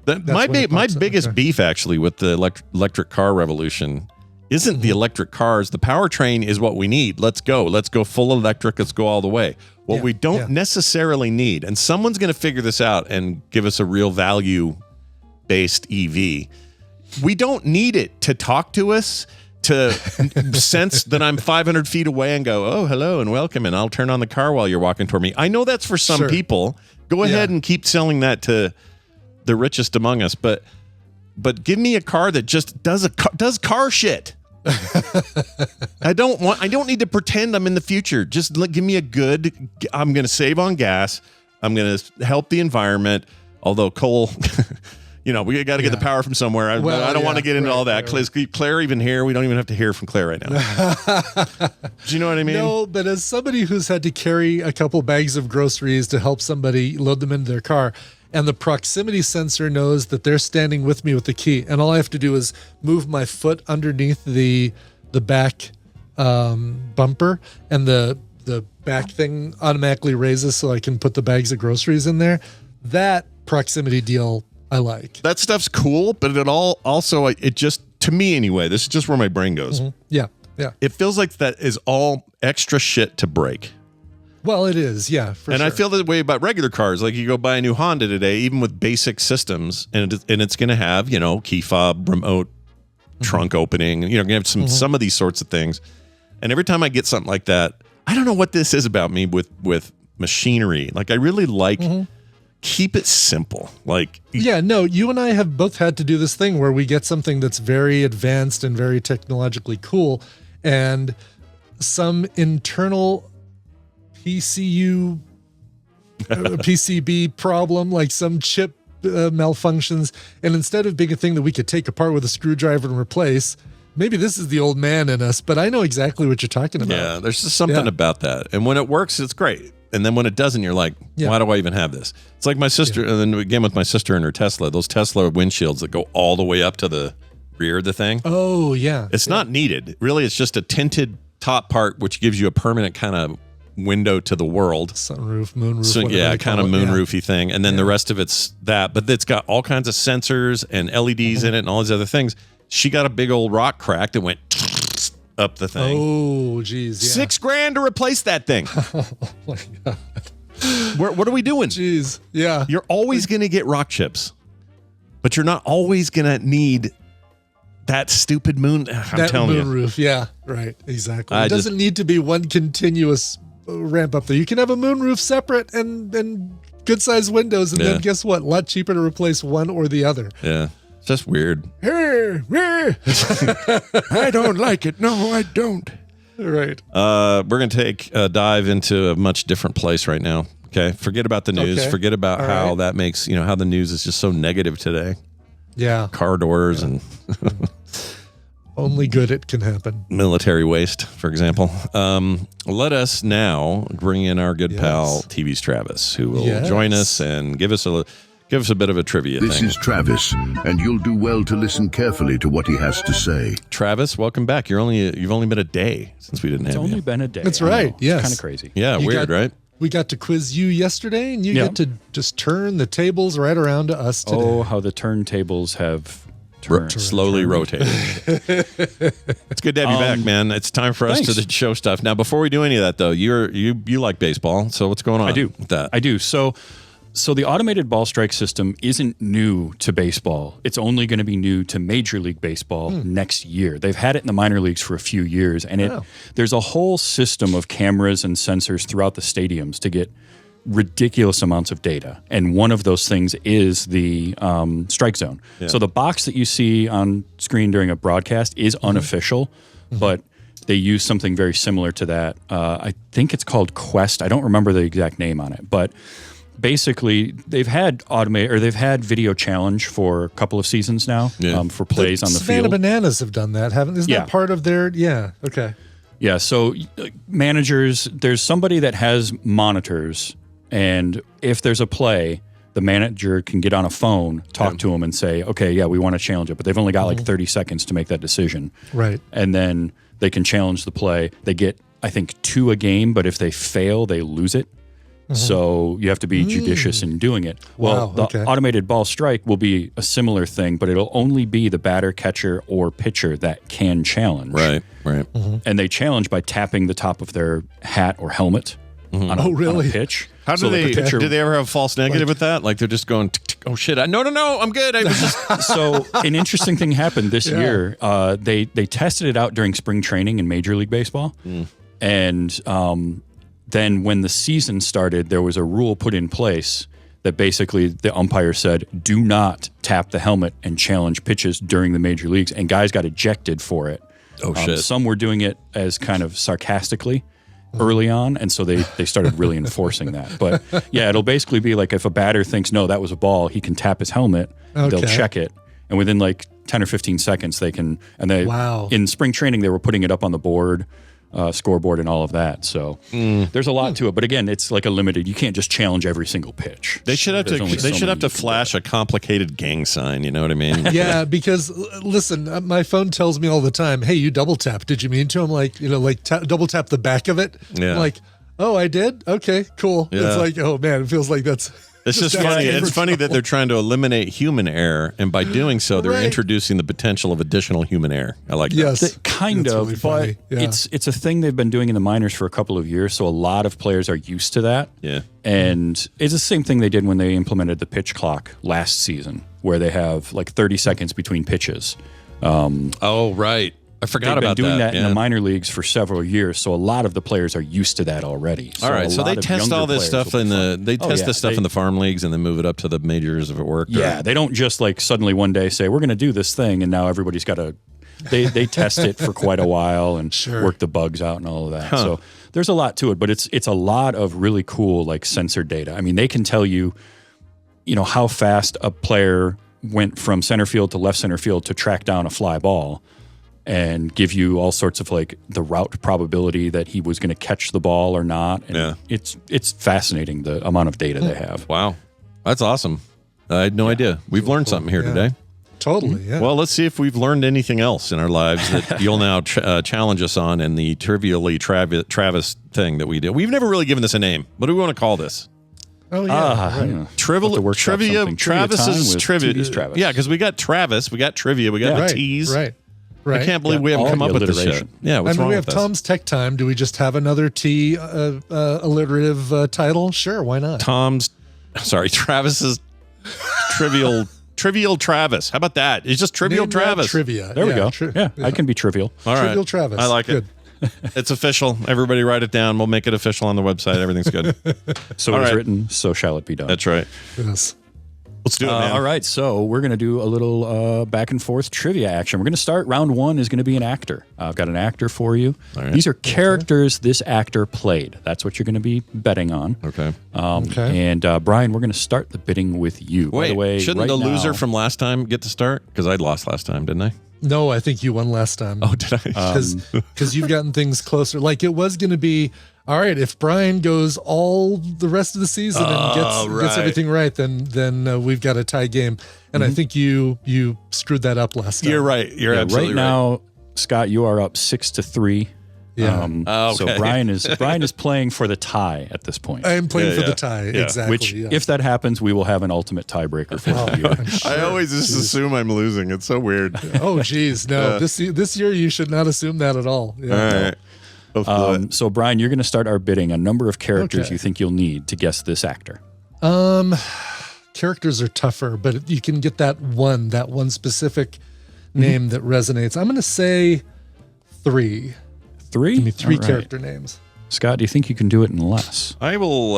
My biggest beef actually with the electric car revolution isn't the electric cars. The powertrain is what we need. Let's go full electric. Let's go all the way. What we don't necessarily need, and someone's going to figure this out and give us a real value based EV. We don't need it to talk to us, to sense that I'm 500 feet away and go, oh, hello and welcome, and I'll turn on the car while you're walking toward me. I know that's for some people. Go ahead and keep selling that to the richest among us, but give me a car that just does car shit. I don't need to pretend I'm in the future. Just give me I'm going to save on gas. I'm going to help the environment. Although coal, we got to get the power from somewhere. I don't want to get into all that. Is Claire even here? We don't even have to hear from Claire right now. Do you know what I mean? No, but as somebody who's had to carry a couple bags of groceries to help somebody load them into their car, and the proximity sensor knows that they're standing with me with the key, and all I have to do is move my foot underneath the back bumper, and the back thing automatically raises so I can put the bags of groceries in there. That proximity deal I like. That stuff's cool, but it just, to me anyway, this is just where my brain goes. Yeah. It feels like that is all extra shit to break. Well, it is, yeah, for sure. I feel that way about regular cars. Like you go buy a new Honda today, even with basic systems, and it's going to have, key fob, remote, trunk opening. Going to have some of these sorts of things. And every time I get something like that, I don't know what this is about me with machinery. Like I really like keep it simple. Like you and I have both had to do this thing where we get something that's very advanced and very technologically cool, and some internal PCB problem, like some chip malfunctions, and instead of being a thing that we could take apart with a screwdriver and replace, maybe this is the old man in us, but I know exactly what you're talking about. Yeah, there's just something about that. And when it works, it's great. And then when it doesn't, you're like, why do I even have this? It's like my sister, and then again with my sister and her Tesla, those Tesla windshields that go all the way up to the rear of the thing. Oh, yeah. It's not needed. Really, it's just a tinted top part, which gives you a permanent kind of window to the world. Sunroof, moonroof. So whatever yeah, they kind call of it. moonroofy thing, and then the rest of it's that. But it's got all kinds of sensors and LEDs in it, and all these other things. She got a big old rock crack that went up the thing. Oh, geez. Yeah. $6,000 to replace that thing. Oh my God. What are we doing? Jeez. Yeah. You're always going to get rock chips, but you're not always going to need that stupid moon. I'm telling you. Moonroof. Yeah. Right. Exactly. I It doesn't need to be one continuous ramp up there. You can have a moonroof separate and good sized windows, and then guess what? A lot cheaper to replace one or the other. Yeah. It's just weird. I don't like it. No, I don't. Right. We're going to take a dive into a much different place right now. Okay. Forget about the news. Okay. Forget about All how right. that makes, how the news is just so negative today. Yeah. Car doors and Only good it can happen. military waste, for example. Let us now bring in our good pal, Yes. TV's Travis, who will Yes. join us and give us a bit of a trivia This thing. is Travis, and you'll do well to listen carefully to what he has to say. Travis, welcome back. You've only been a day since we didn't have It's only you. been a day. That's I know. right, It's yes. kind of crazy. Yeah, You weird, right? We got to quiz you yesterday, and you Yeah. get to just turn the tables right around to us today. Oh, how the turntables have turned. Slowly rotating. It's good to have you back, man. It's time for us thanks. to show stuff. Now, before we do any of that, though, you like baseball, so what's going on? I do. with that. I do. So the automated ball strike system isn't new to baseball. It's only going to be new to Major League Baseball next year. They've had it in the minor leagues for a few years, and there's a whole system of cameras and sensors throughout the stadiums to get ridiculous amounts of data. And one of those things is the strike zone. So the box that you see on screen during a broadcast is unofficial, but they use something very similar to that. I think it's called Quest. I don't remember the exact name on it, but basically they've had video challenge for a couple of seasons now for plays on the Savannah field. Bananas have done that, haven't? Isn't Yeah. that part of their? Yeah. Okay. Yeah, so managers, there's somebody that has monitors, and if there's a play, the manager can get on a phone, talk to them, and say, okay, yeah, we want to challenge it, but they've only got like 30 seconds to make that decision. Right. And then they can challenge the play. They get, I think, 2 a game, but if they fail, they lose it. So you have to be judicious in doing it. Well, Wow, the okay. automated ball strike will be a similar thing, but it'll only be the batter, catcher, or pitcher that can challenge. Right. And they challenge by tapping the top of their hat or helmet on a pitch. How do So they? the pitcher- Do they ever have false negative with that? Like they're just going, tick, tick, oh shit! No, I'm good. I was just So an interesting thing happened this year. They tested it out during spring training in Major League Baseball, and then when the season started, there was a rule put in place that basically the umpire said, do not tap the helmet and challenge pitches during the major leagues, and guys got ejected for it. Oh, shit. Some were doing it as kind of sarcastically early on, and so they started really enforcing that. But yeah, it'll basically be like if a batter thinks, no, that was a ball, he can tap his helmet, they'll Okay. check it, and within like 10 or 15 seconds they can, and they, Wow. in spring training, they were putting it up on the board, scoreboard and all of that. So there's a lot to it. But again, it's like a limited, you can't just challenge every single pitch. They should have There's only to. They so should have many to you can flash a complicated gang sign. You know what I mean? Yeah, because listen, my phone tells me all the time, "Hey, you double tap. Did you mean to?" I'm like, double tap the back of it. Yeah. I'm like, oh, I did. Okay, cool. Yeah. It's like, oh man, it feels like that's. It's just funny. asking It's for funny that trouble. they're trying to eliminate human error, and by doing so, they're Right. introducing the potential of additional human error. I like that. Yes, Kind That's of, really but funny. Yeah. it's a thing they've been doing in the minors for a couple of years, so a lot of players are used to that. Yeah. And it's the same thing they did when they implemented the pitch clock last season, where they have like 30 seconds between pitches. Oh, right. I forgot They've been about doing that in Yeah. the minor leagues for several years, so a lot of the players are used to that already. All right, a so lot they of test younger all this players stuff will in be the. fine. They Oh, test yeah, this stuff they- in the farm leagues and then move it up to the majors if it worked. Yeah, they don't just like suddenly one day say we're going to do this thing, and now everybody's got to. They test it for quite a while and work the bugs out and all of that. So there's a lot to it, but it's a lot of really cool like sensor data. I mean, they can tell you, how fast a player went from center field to left center field to track down a fly ball, and give you all sorts of like the route probability that he was going to catch the ball or not. And Yeah. it's fascinating the amount of data they have. Wow, that's awesome. I had no idea. We've learned something here today. Totally. Yeah. Well, let's see if we've learned anything else in our lives that you'll now challenge us on in the trivially Travis thing that we did. We've never really given this a name. What do we want to call this? Oh yeah. Yeah. Trivia. Travis's trivia. TV's Travis. Yeah, because we got Travis, we got trivia, we got the T's. Right. I can't believe we haven't all come the up with this shit. alliteration. Yeah, what's wrong we with have this? Tom's Tech Time. Do we just have another T alliterative title? Sure, why not? Travis's trivial Travis. How about that? It's just trivial Name that Travis. Trivia. There we go. I can be trivial. All right. Trivial Travis. I like Good. it. It's official. Everybody write it down. We'll make it official on the website. Everything's good. So All it is right. written, so shall it be done. That's right. Yes. Let's do it, man. All right, so we're going to do a little back and forth trivia action. We're going to start. Round one is going to be an actor. I've got an actor for you. All right. These are characters this actor played. That's what you're going to be betting on. Okay. And Brian, we're going to start the bidding with you. By the way, shouldn't right the loser now- from last time get to start? Because I lost last time, didn't I? No, I think you won last time. Oh, did I? Because you've gotten things closer. Like it was going to be, all right, if Brian goes all the rest of the season and gets right. everything right, then we've got a tie game. And I think you screwed that up last time. You're right. You're Yeah, absolutely right now, Scott, you are up 6-3. Yeah. So Okay. Brian is playing for the tie at this point. I am playing for yeah. the tie. Yeah. Exactly. Which, yeah. if that happens, we will have an ultimate tiebreaker for you. I always just assume I'm losing. It's so weird. Oh, geez. No, this year you should not assume that at all. Yeah. All right. Let's do it. So, Brian, you're going to start our bidding. A number of characters Okay. you think you'll need to guess this actor. Characters are tougher, but you can get that one specific name that resonates. I'm going to say 3. 3? Give me 3 All right. character names. Scott, do you think you can do it in less? I will.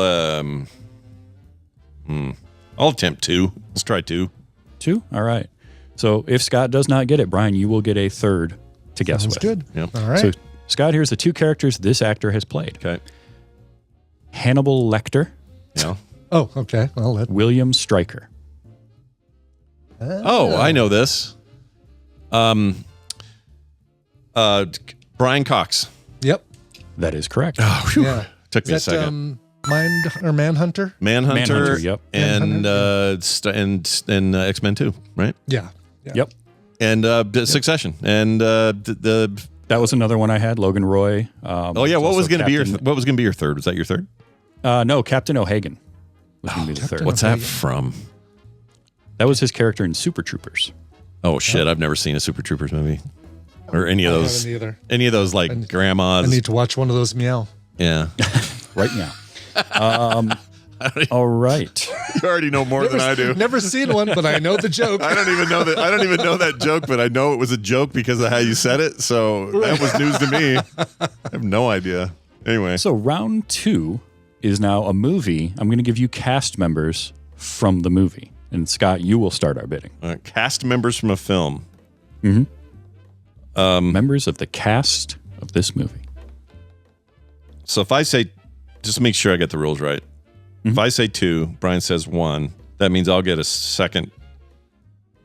I'll attempt 2. Let's try 2. 2? All right. So, if Scott does not get it, Brian, you will get a third to guess Sounds with. good. Yep. All right. So, Scott, here's the 2 characters this actor has played. Okay. Hannibal Lecter, Yeah. Oh, okay. Well, William Stryker. Oh, I know this. Brian Cox. yep. That is correct. Yeah. Took me a Is that second. Manhunter? Manhunter, yep. and X-Men 2, right? Yeah. Yep. And Succession, and the. That was another one I had. Logan Roy. Oh yeah, what was going to be your third? Was that your third? No, Captain O'Hagan was going to be the third. What's that from? That was his character in Super Troopers. Oh shit, I've never seen a Super Troopers movie or any of I those. haven't either. Any of those like grandmas. I need to watch one of those. Meow. Yeah. Right now. All right. You already know more than I do. Never seen one, but I know the joke. I don't even know that joke, but I know it was a joke because of how you said it. So that was news to me. I have no idea. Anyway, So round 2 is now a movie. I'm going to give you cast members from the movie. And Scott, you will start our bidding. cast members from a film. Members of the cast of this movie. So if I say, just make sure I get the rules right. If I say 2, Brian says 1. That means I'll get a second.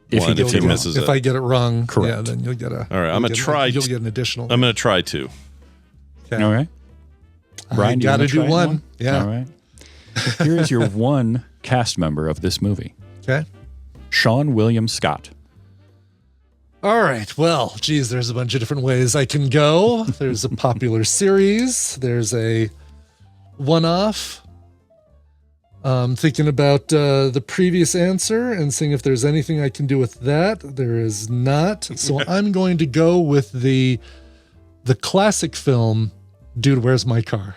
If he one gets if he it wrong. misses If it. I get it wrong, Correct. yeah, then you'll get a. All right, I'm gonna try. You'll get an additional. I'm going to try 2. Okay. All right. Brian, do you got to wanna do try one. Yeah. All right. Here is your one cast member of this movie. Okay. Sean William Scott. All right. Well, geez, there's a bunch of different ways I can go. There's a popular series. There's a one-off. Thinking about the previous answer and seeing if there's anything I can do with that. There is not. So I'm going to go with the classic film, Dude, Where's My Car?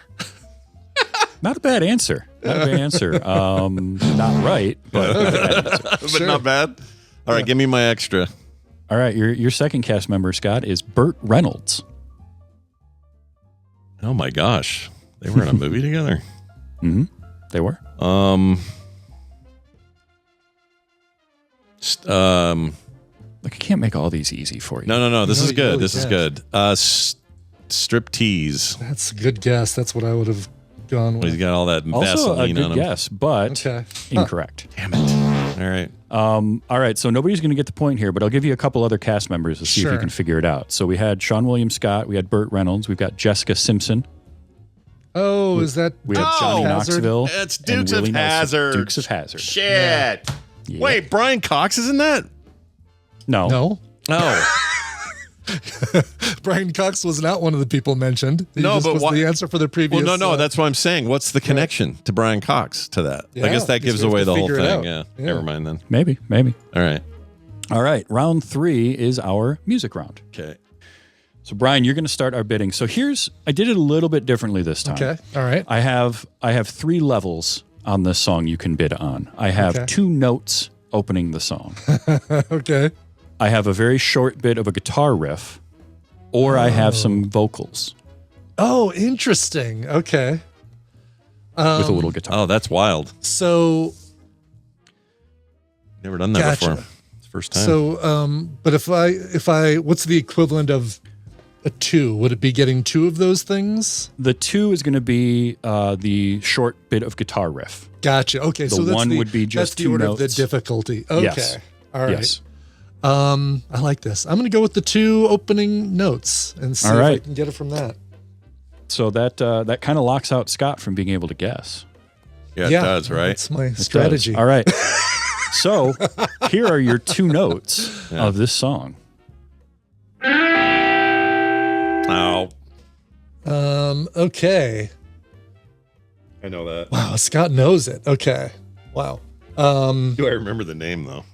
Not a bad answer. Not a bad answer. Not right, but not a bad answer. But not bad. All right, give me my extra. All right, your second cast member, Scott, is Burt Reynolds. Oh my gosh. They were in a movie together. They were. Look, I can't make all these easy for you. No. This No, is you good. really This is can't. good. Strip tease. That's a good guess. That's what I would have gone He's with. got all that Also a Vaseline good on him. guess, but Okay. incorrect. Damn it. All right. All right, so nobody's going to get the point here, but I'll give you a couple other cast members to see if you Sure. can figure it out. So we had Sean William Scott, we had Burt Reynolds, we've got Jessica Simpson, Oh, is that? we have Johnny Hazard? Knoxville. It's and Dukes of Willie Nelson. Hazzard. Dukes of Hazzard. Shit. Yeah. Wait, Brian Cox is in that? No. Oh. Brian Cox was not one of the people mentioned. He No, just but was why- the answer for the previous. Well, no, that's what I'm saying. What's the connection to Brian Cox to that? Yeah, I guess that because gives we have away to the whole figure it thing. out. Yeah. Yeah. Never mind then. Maybe. All right. Round 3 is our music round. Okay. So Brian, you're going to start our bidding. So I did it a little bit differently this time. Okay. All right. I have 3 levels on this song you can bid on. I have Okay. 2 notes opening the song. Okay. I have a very short bit of a guitar riff, or I have some vocals Oh, interesting. Okay. with a little guitar. Oh, that's wild. So, Never done that Gotcha. before. It's the first time. but if I, what's the equivalent of a 2? Would it be getting 2 of those things? The 2 is going to be the short bit of guitar riff. Gotcha. Okay. The so that's one would be that's just the 2 order of the notes. difficulty. Okay. Yes. All right. Yes. I like this. I'm going to go with the 2 opening notes and see All if I right. can get it from that. So that kind of locks out Scott from being able to guess. yeah, it does, right? That's my It does. strategy. All right. So here are your 2 notes of this song. Oh, Okay. I know that. Wow. Scott knows it. Okay. Wow. Do I remember the name though?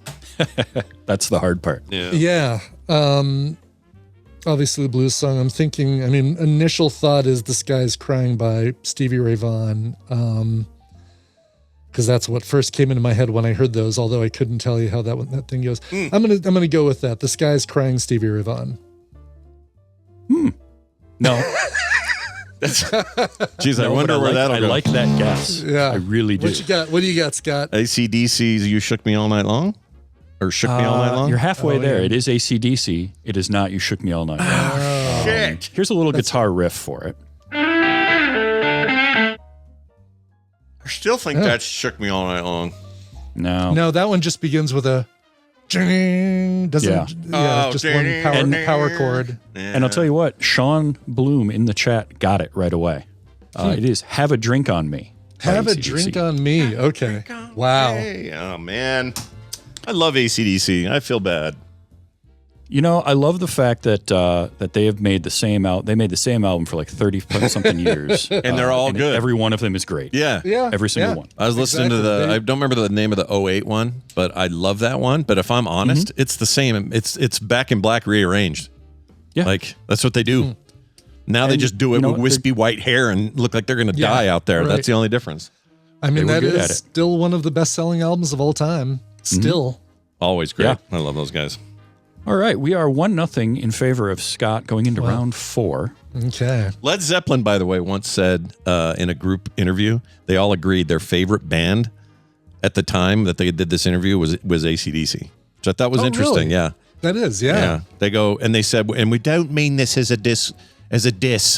That's the hard part. Yeah. Yeah. Obviously the blues song. I'm thinking, initial thought is The Sky's Crying by Stevie Ray Vaughan. Because that's what first came into my head when I heard those, although I couldn't tell you how that thing goes. I'm gonna go with that. The Sky's Crying, Stevie Ray Vaughan. No. Jeez, I No, wonder but where I that'll go. like that guess. Yeah. I really do. What you got? What do you got, Scott? AC/DC's "You Shook Me All Night Long," or "Shook Me All Night Long." You're halfway Oh, there. yeah. It is AC/DC. It is not You Shook Me All Night Long. Shit. Here's a little guitar riff for it. I still think that "Shook Me All Night Long." No. No, that one just begins with a ding. Doesn't Oh, just one power chord. And I'll tell you what, Sean Bloom in the chat got it right away. It is Have a Drink on Me. by Have a AC/DC. drink on me. Okay. Wow. Hey, oh man, I love AC/DC. I feel bad. You know, I love the fact that that they have made the same They made the same album for like 30 something years, And they're all good. Every one of them is great. Yeah. Yeah. Every single yeah. one. I was listening to Exactly. I don't remember the name of the 08 one, but I love that one. But if I'm honest, it's the same. It's Back in Black rearranged. Yeah. Like that's what they do. Now they And, just do it you know, with wispy white hair and look like they're going to die out there. right. That's the only difference. I mean, They were that good at is it. still one of the best-selling albums of all time. Still. Always great. Yeah. I love those guys. All right, we are 1-0 in favor of Scott going into round 4. Okay. Led Zeppelin, by the way, once said in a group interview, they all agreed their favorite band at the time that they did this interview was AC/DC, which I thought was Oh, interesting. really? Yeah. That is, yeah. Yeah. They go and they said, and we don't mean this as a diss,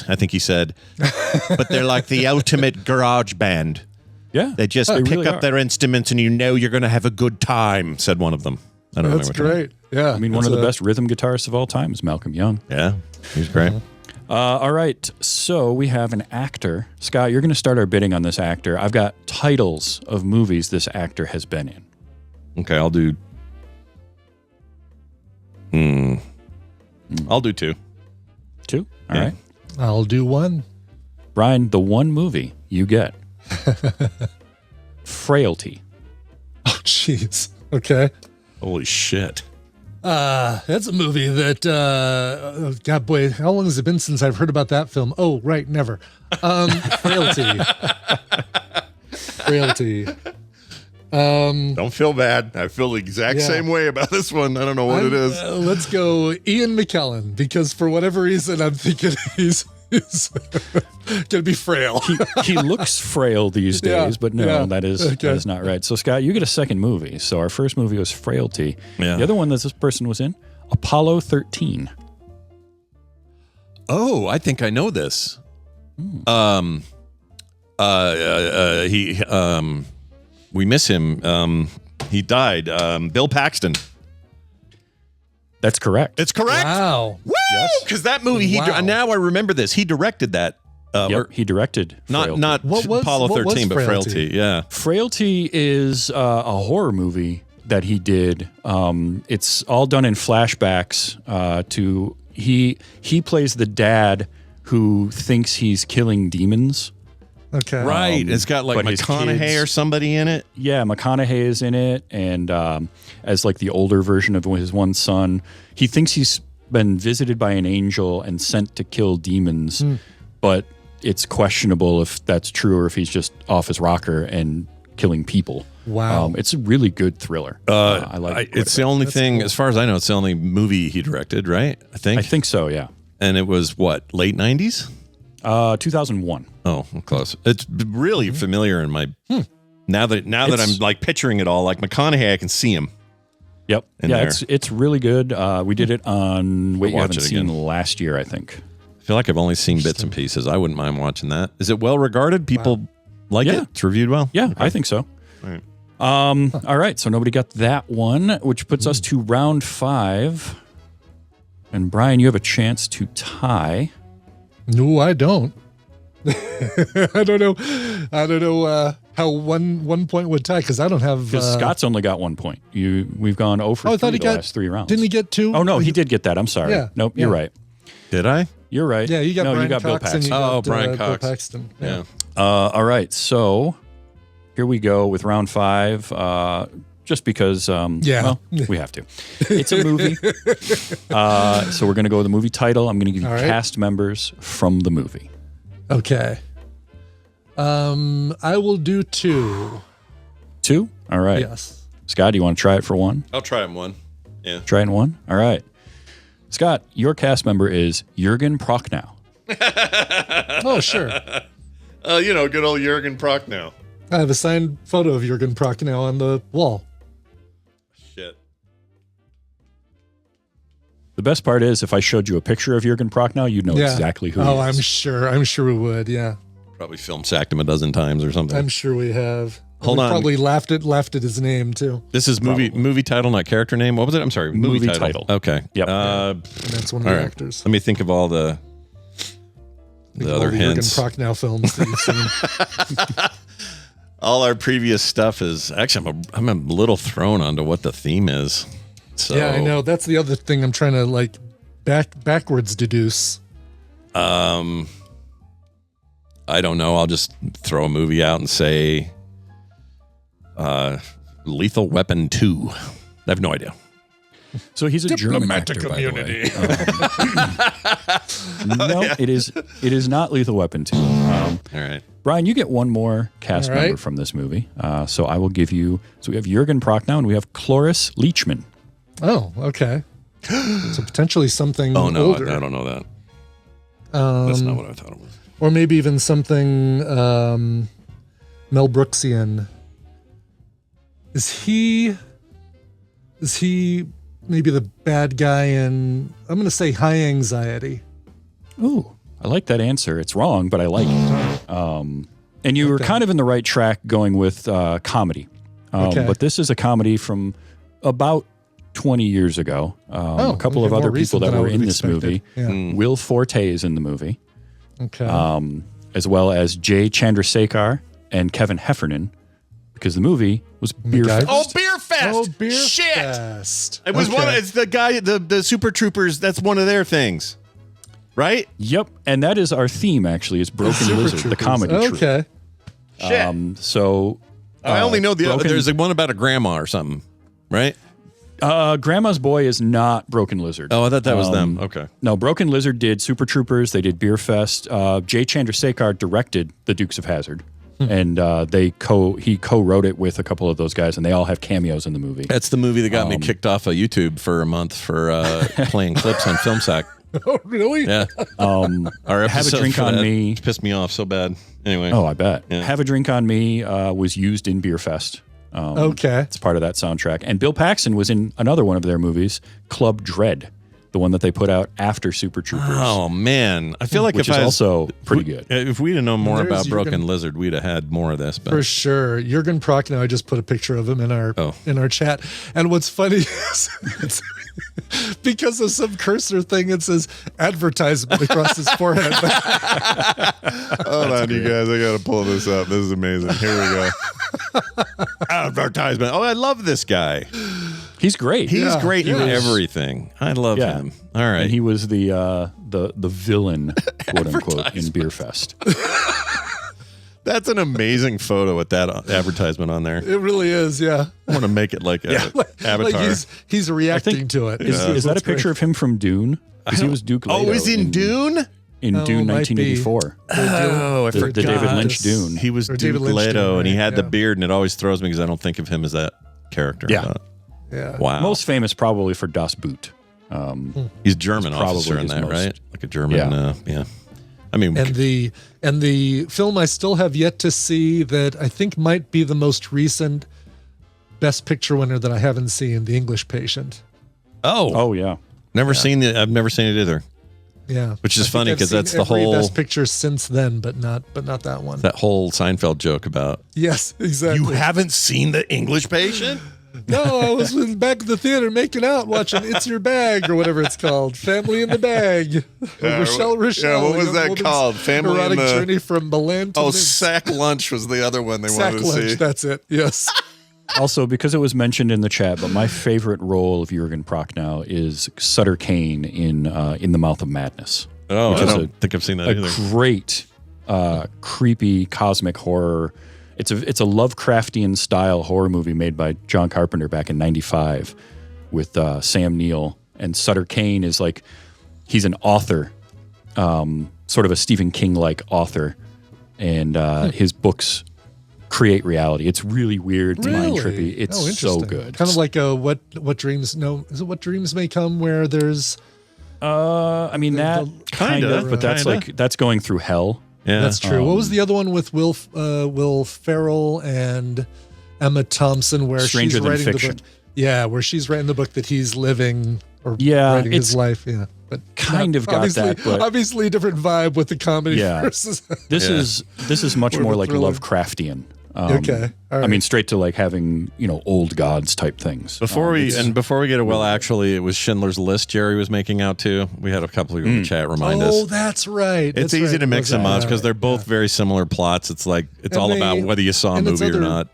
I think he said, but they're like the ultimate garage band. Yeah. They just They pick really up are. their instruments and you know you're going to have a good time, said one of them. I don't That's remember. great. Yeah. I mean, one of the best rhythm guitarists of all time is Malcolm Young. Yeah. He's great. All right, so we have an actor. Scott, you're going to start our bidding on this actor. I've got titles of movies this actor has been in. Okay. I'll do 2. 2? All Yeah. right. I'll do one. Brian, the one movie you get. Frailty. Oh, jeez. Okay. Holy shit. That's a movie that, God, boy, how long has it been since I've heard about that film? Oh, right, never. Frailty. Frailty. Don't feel bad. I feel the exact Yeah. same way about this one. I don't know what it is. Let's go Ian McKellen, because for whatever reason, I'm thinking he's gonna be frail. He looks frail these days, Yeah, but no, yeah. that is Okay. not right. So, Scott, you get a second movie. So, our first movie was Frailty. Yeah. The other one that this person was in, Apollo 13. Oh, I think I know this. We miss him. He died. Bill Paxton. That's correct. It's correct. Wow. Woo! Because that movie, Wow. now I remember this. He directed that. Yep, he directed Frailty. Not What was Apollo Frailty? 13, but Frailty. Yeah. Frailty is a horror movie that he did. It's all done in flashbacks. He plays the dad who thinks he's killing demons. Okay. Right. It's got like but his McConaughey kids- or somebody in it. Yeah, McConaughey is in it, and as like the older version of his one son, he thinks he's been visited by an angel and sent to kill demons, but it's questionable if that's true or if he's just off his rocker and killing people. Wow. It's a really good thriller. I like it. It's the only thing, as far as I know, it's the only movie he directed, right? I think so, yeah. And it was what, late 90s? 2001. Oh, close. It's really familiar in my now that I'm like picturing it all, like McConaughey, I can see him. Yep. in Yeah, there. it's really good. We did it on what you watch haven't it seen again. last year, I think. I feel like I've only seen bits and pieces. I wouldn't mind watching that. Is it well regarded? People like Yeah. it? It's reviewed well? Yeah, I think so. All right. All right, so nobody got that one, which puts us to round 5. And Brian, you have a chance to tie. No, I don't. I don't know how one point would tie because I don't have. Because Scott's only got 1 point. We've gone 0 for 3 the last 3 rounds. Didn't he get 2? Oh no, he did get that. I'm sorry. Yeah. Nope, you're right. Did I? You're right. Yeah, you got Brian you got Bill Cox and Paxton. you got, Brian Bill Cox. Paxton. Yeah. All right, so here we go with round 5. Just because, well, we have to. It's a movie. So we're going to go with the movie title. I'm going to give you All right. cast members from the movie. Okay. I will do 2. 2? All right. Yes. Scott, do you want to try it for 1? I'll try it in 1. Yeah. Try it in 1? All right. Scott, your cast member is Jürgen Prochnow. Oh, sure. Good old Jürgen Prochnow. I have a signed photo of Jürgen Prochnow on the wall. Shit. The best part is if I showed you a picture of Jürgen Prochnow, you'd know exactly who he is. I'm sure. I'm sure we would. Yeah. Probably film sacked him a dozen times or something. I'm sure we have. Hold we on. Probably laughed at his name too. This is movie title, not character name. What was it? I'm sorry. Movie title. Okay. Yep. And that's one of all the right. actors. Let me think of all the All other the hints. Jürgen Prochnow films that you've seen. All our previous stuff is actually I'm a little thrown onto what the theme is. So Yeah, I know. That's the other thing I'm trying to backwards deduce. I don't know. I'll just throw a movie out and say Lethal Weapon 2. I have no idea. So he's a German actor, by the way. No, it is not Lethal Weapon 2. All right. Brian, you get one more cast All right. member from this movie. So I will give you. So we have Jürgen Prochnow and we have Cloris Leachman. Oh, okay. So potentially something Oh no, older. I don't know that. That's not what I thought it was. Or maybe even something Mel Brooksian. Is he maybe the bad guy in, I'm going to say High Anxiety? Ooh, I like that answer. It's wrong, but I like it. And you were kind of in the right track going with comedy. Okay. But this is a comedy from about 20 years ago. A couple of okay, other more people recent that than I were would in have this expected. movie. Yeah. Will Forte is in the movie, Okay. as well as Jay Chandrasekhar and Kevin Heffernan, because the movie was Beer guy- Fest. Beer Fest! Oh, Beer Shit! Fest. It was Okay. it's the guy, the Super Troopers. That's one of their things, right? Yep, and that is our theme. Actually, is Broken Super Lizard, the Troopers. comedy troupe. Okay. Shit. So I only know Broken- there's one about a grandma or something, right? Grandma's Boy is not Broken Lizard. Oh, I thought that was them. Okay. No, Broken Lizard did Super Troopers. They did Beer Fest. Jay Chandrasekhar directed The Dukes of Hazzard, and he co-wrote it with a couple of those guys, and they all have cameos in the movie. That's the movie that got me kicked off of YouTube for a month for playing clips on FilmSack. Oh, really? Yeah. Our Have a episode Drink for on that Me. pissed me off so bad. Anyway. Oh, I bet. Yeah. Have a Drink on Me was used in Beer Fest. Okay. It's part of that soundtrack. And Bill Paxton was in another one of their movies, Club Dread, the the one that they put out after Super Troopers. Oh man, I feel like which if is I also pretty good. If we'd have known more There's about Jürgen- Broken Lizard, we'd have had more of this. But For sure. Jürgen Prochnow, I just put a picture of him in our chat. And what's funny is it's, because of some cursor thing, it says advertisement across his forehead. hold on, you guys, I gotta pull this up. This is amazing. Here we go. Advertisement. Oh, I love this guy. He's great. He's Yeah, great in yeah. everything. I love Yeah. him. All right. And he was the villain, quote unquote, in Beer Fest. That's an amazing photo with that advertisement on there. It really is, yeah. I want to make it like a avatar. Like he's reacting to it. Is that a That's picture great. of him from Dune? Because he was Duke Leto. Oh, is in Dune? In Oh, Dune might be. 1984. Oh, I The forgot. David Lynch Dune. He was Or Duke David Lynch Leto, Dune, and he right, had the yeah. beard, and it always throws me because I don't think of him as that character. Yeah. But- Yeah. wow. Most famous probably for Das Boot. He's German It's probably officer in his that, most- right? Like a German. Yeah. Yeah. I mean, And the film I still have yet to see that I think might be the most recent Best Picture winner that I haven't seen, The English Patient. Oh, yeah. never seen the. I've never seen it either. Yeah, Which is I think funny I've 'cause seen that's the every whole- Best Picture since then, but not that one. That whole Seinfeld joke about Yes, exactly. you haven't seen The English Patient. No, I was in the back of the theater making out, watching "It's Your Bag" or whatever it's called, "Family in the Bag." Rochelle. yeah, what a was young that woman's called? Family in erotic the- journey from Milan to Oh, Minsk. Sack Lunch was the other one they Sack wanted to lunch. see. That's it. Yes. Also, because it was mentioned in the chat, but my favorite role of Jürgen Prochnow is Sutter Kane in The Mouth of Madness. Oh, Which I is don't think I've seen that A either. great, creepy cosmic horror. It's a Lovecraftian style horror movie made by John Carpenter back in '95 with Sam Neill, and Sutter Kane is like he's an author, sort of a Stephen King like author, and his books create reality. It's really weird, mind trippy. It's so interesting. good. Kind of like a what dreams? No, is it What Dreams May Come? Where there's I mean that kind Kinda, of, but that's kinda. like that's going through hell. Yeah, that's true. What was the other one with Will Ferrell and Emma Thompson, where Stranger she's Than writing Fiction. the book? Yeah, where she's writing the book that he's living or Yeah, writing his it's life. Yeah, but kind of got obviously, that, but- obviously a different vibe with the comedy Yeah. versus. This is much More more of a like thriller. Lovecraftian. Okay, all I mean, right. straight to like having old gods type things. Before we it's- get it, well, actually, it was Schindler's List. Jerry was making out too. We had a couple of people in the chat remind Oh, us. that's right. It's That's easy right. to mix and match because Yeah. they're both very similar plots. It's like it's And all they- about whether you saw a and it's movie or other- not.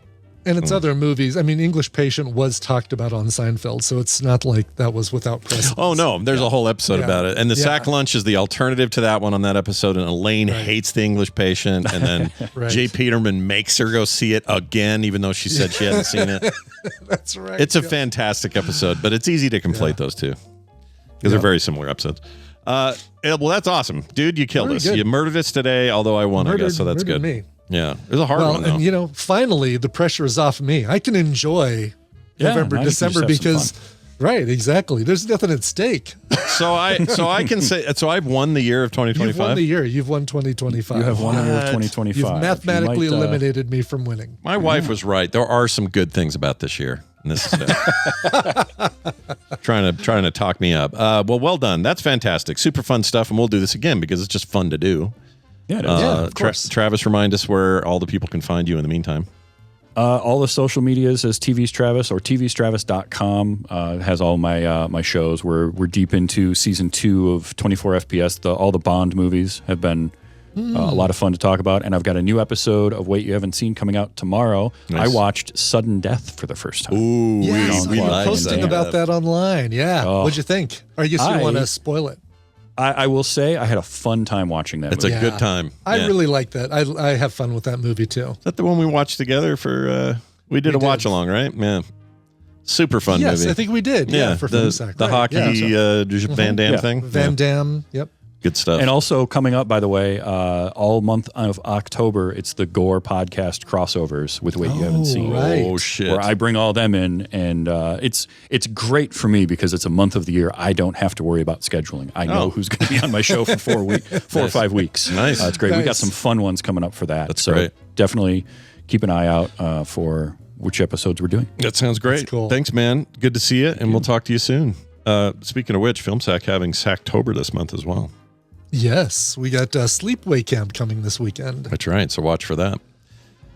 And it's other movies. I mean, English Patient was talked about on Seinfeld, so it's not like that was without precedent. Oh no, there's a whole episode Yeah. about it. And the Yeah. Sack Lunch is the alternative to that one on that episode. And Elaine hates The English Patient, and then Right. Jay Peterman makes her go see it again, even though she said she hadn't seen it. That's right. It's a Yeah. fantastic episode, but it's easy to conflate those two because they're very similar episodes. Well, that's awesome, dude. You killed Very us. good. You murdered us today, although I won, I guess, so that's Murdered good. me. Yeah, it was a hard Well, one though. and finally the pressure is off me. I can enjoy Yeah, November, now you can December just have some because, right, exactly. There's nothing at stake. so I can say I've won the year of You've won 2025. the year. You've won 2025. you have one year of What? 2025. You've mathematically You might, eliminated me from winning. My wife was right. There are some good things about this year. And this is trying to talk me up. Well done. That's fantastic. Super fun stuff, and we'll do this again because it's just fun to do. Yeah, it is. Yeah, of course. Travis, remind us where all the people can find you in the meantime. All the social medias is TV's Travis or tvstravis.com. It has all my my shows. We're deep into season 2 of 24 FPS. All the Bond movies have been a lot of fun to talk about. And I've got a new episode of Wait You Haven't Seen coming out tomorrow. Nice. I watched Sudden Death for the first time. Ooh, Yes, we you were like posting that. about that online. Yeah. Oh. What'd you think? Or I guess you I- want to spoil it. I will say I had a fun time watching that It's movie. a good time. I Yeah. really like that. I have fun with that movie too. Is that the one we watched together for? We did We a watch did. along, right? Yeah, super fun Yes, movie. I think we did. Yeah, for the FilmSack. the Right, hockey yeah. Van Damme Yeah. thing. Van Yeah. Damme. Yep. Good stuff. And also coming up, by the way, all month of October, it's the Gore podcast crossovers with Wait You Haven't Seen. right. Oh shit! Where I bring all them in, and it's great for me because it's a month of the year I don't have to worry about scheduling. I know who's going to be on my show for 4 or 5 weeks. Nice. It's great. We got Nice. some fun ones coming up for that. That's so great. definitely keep an eye out for which episodes we're doing. That sounds great. That's cool. Thanks, man. Good to see you, and we'll talk to you soon. Speaking of which, FilmSack having Sacktober this month as well. Yes, we got Sleepaway Camp coming this weekend. That's right. So watch for that.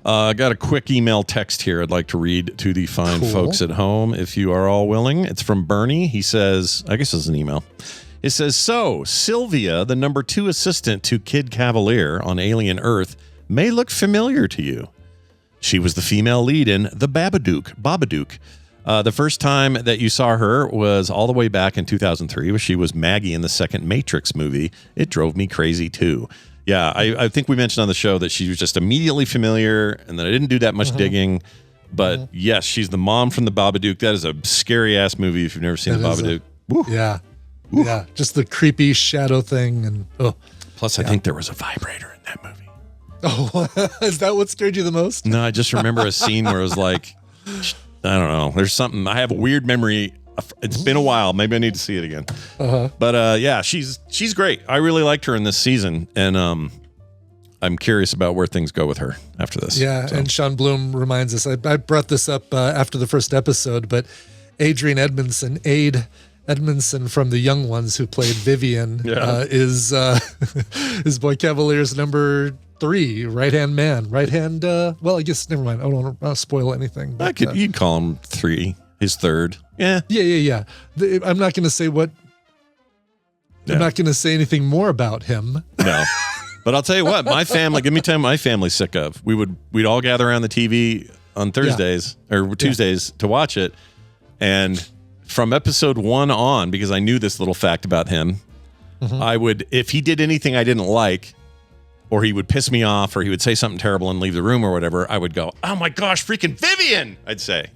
I got a quick email text here I'd like to read to the fine folks at home, if you are all willing. It's from Bernie. He says, I guess it's an email. It says, so Sylvia, the number 2 assistant to Kid Cavalier on Alien Earth, may look familiar to you. She was the female lead in The Babadook. The first time that you saw her was all the way back in 2003, where she was Maggie in the second Matrix movie. It drove me crazy, too. Yeah, I think we mentioned on the show that she was just immediately familiar and that I didn't do that much digging. But yes, she's the mom from The Babadook. That is a scary-ass movie if you've never seen The Babadook. Yeah. Yeah, just the creepy shadow thing. And Plus, I think there was a vibrator in that movie. Oh, is that what scared you the most? No, I just remember a scene where it was like, I don't know. There's something. I have a weird memory. It's been a while. Maybe I need to see it again. But yeah, she's great. I really liked her in this season, and I'm curious about where things go with her after this. Yeah, and Sean Bloom reminds us. I brought this up after the first episode, but Adrian Edmondson from The Young Ones, who played Vivian, is Boy Cavalier's number 3 right-hand man. Right-hand. Well, I guess never mind. I don't want to spoil anything. But, you'd call him 3. His third. Yeah. Yeah. I'm not going to say what. No. I'm not going to say anything more about him. No. But I'll tell you what, my family. Give me time. My family's sick of. We'd all gather around the TV on Thursdays or Tuesdays to watch it, and from episode 1 on, because I knew this little fact about him, I would, if he did anything I didn't like, or he would piss me off, or he would say something terrible and leave the room or whatever, I would go, "Oh my gosh, freaking Vivian!" I'd say.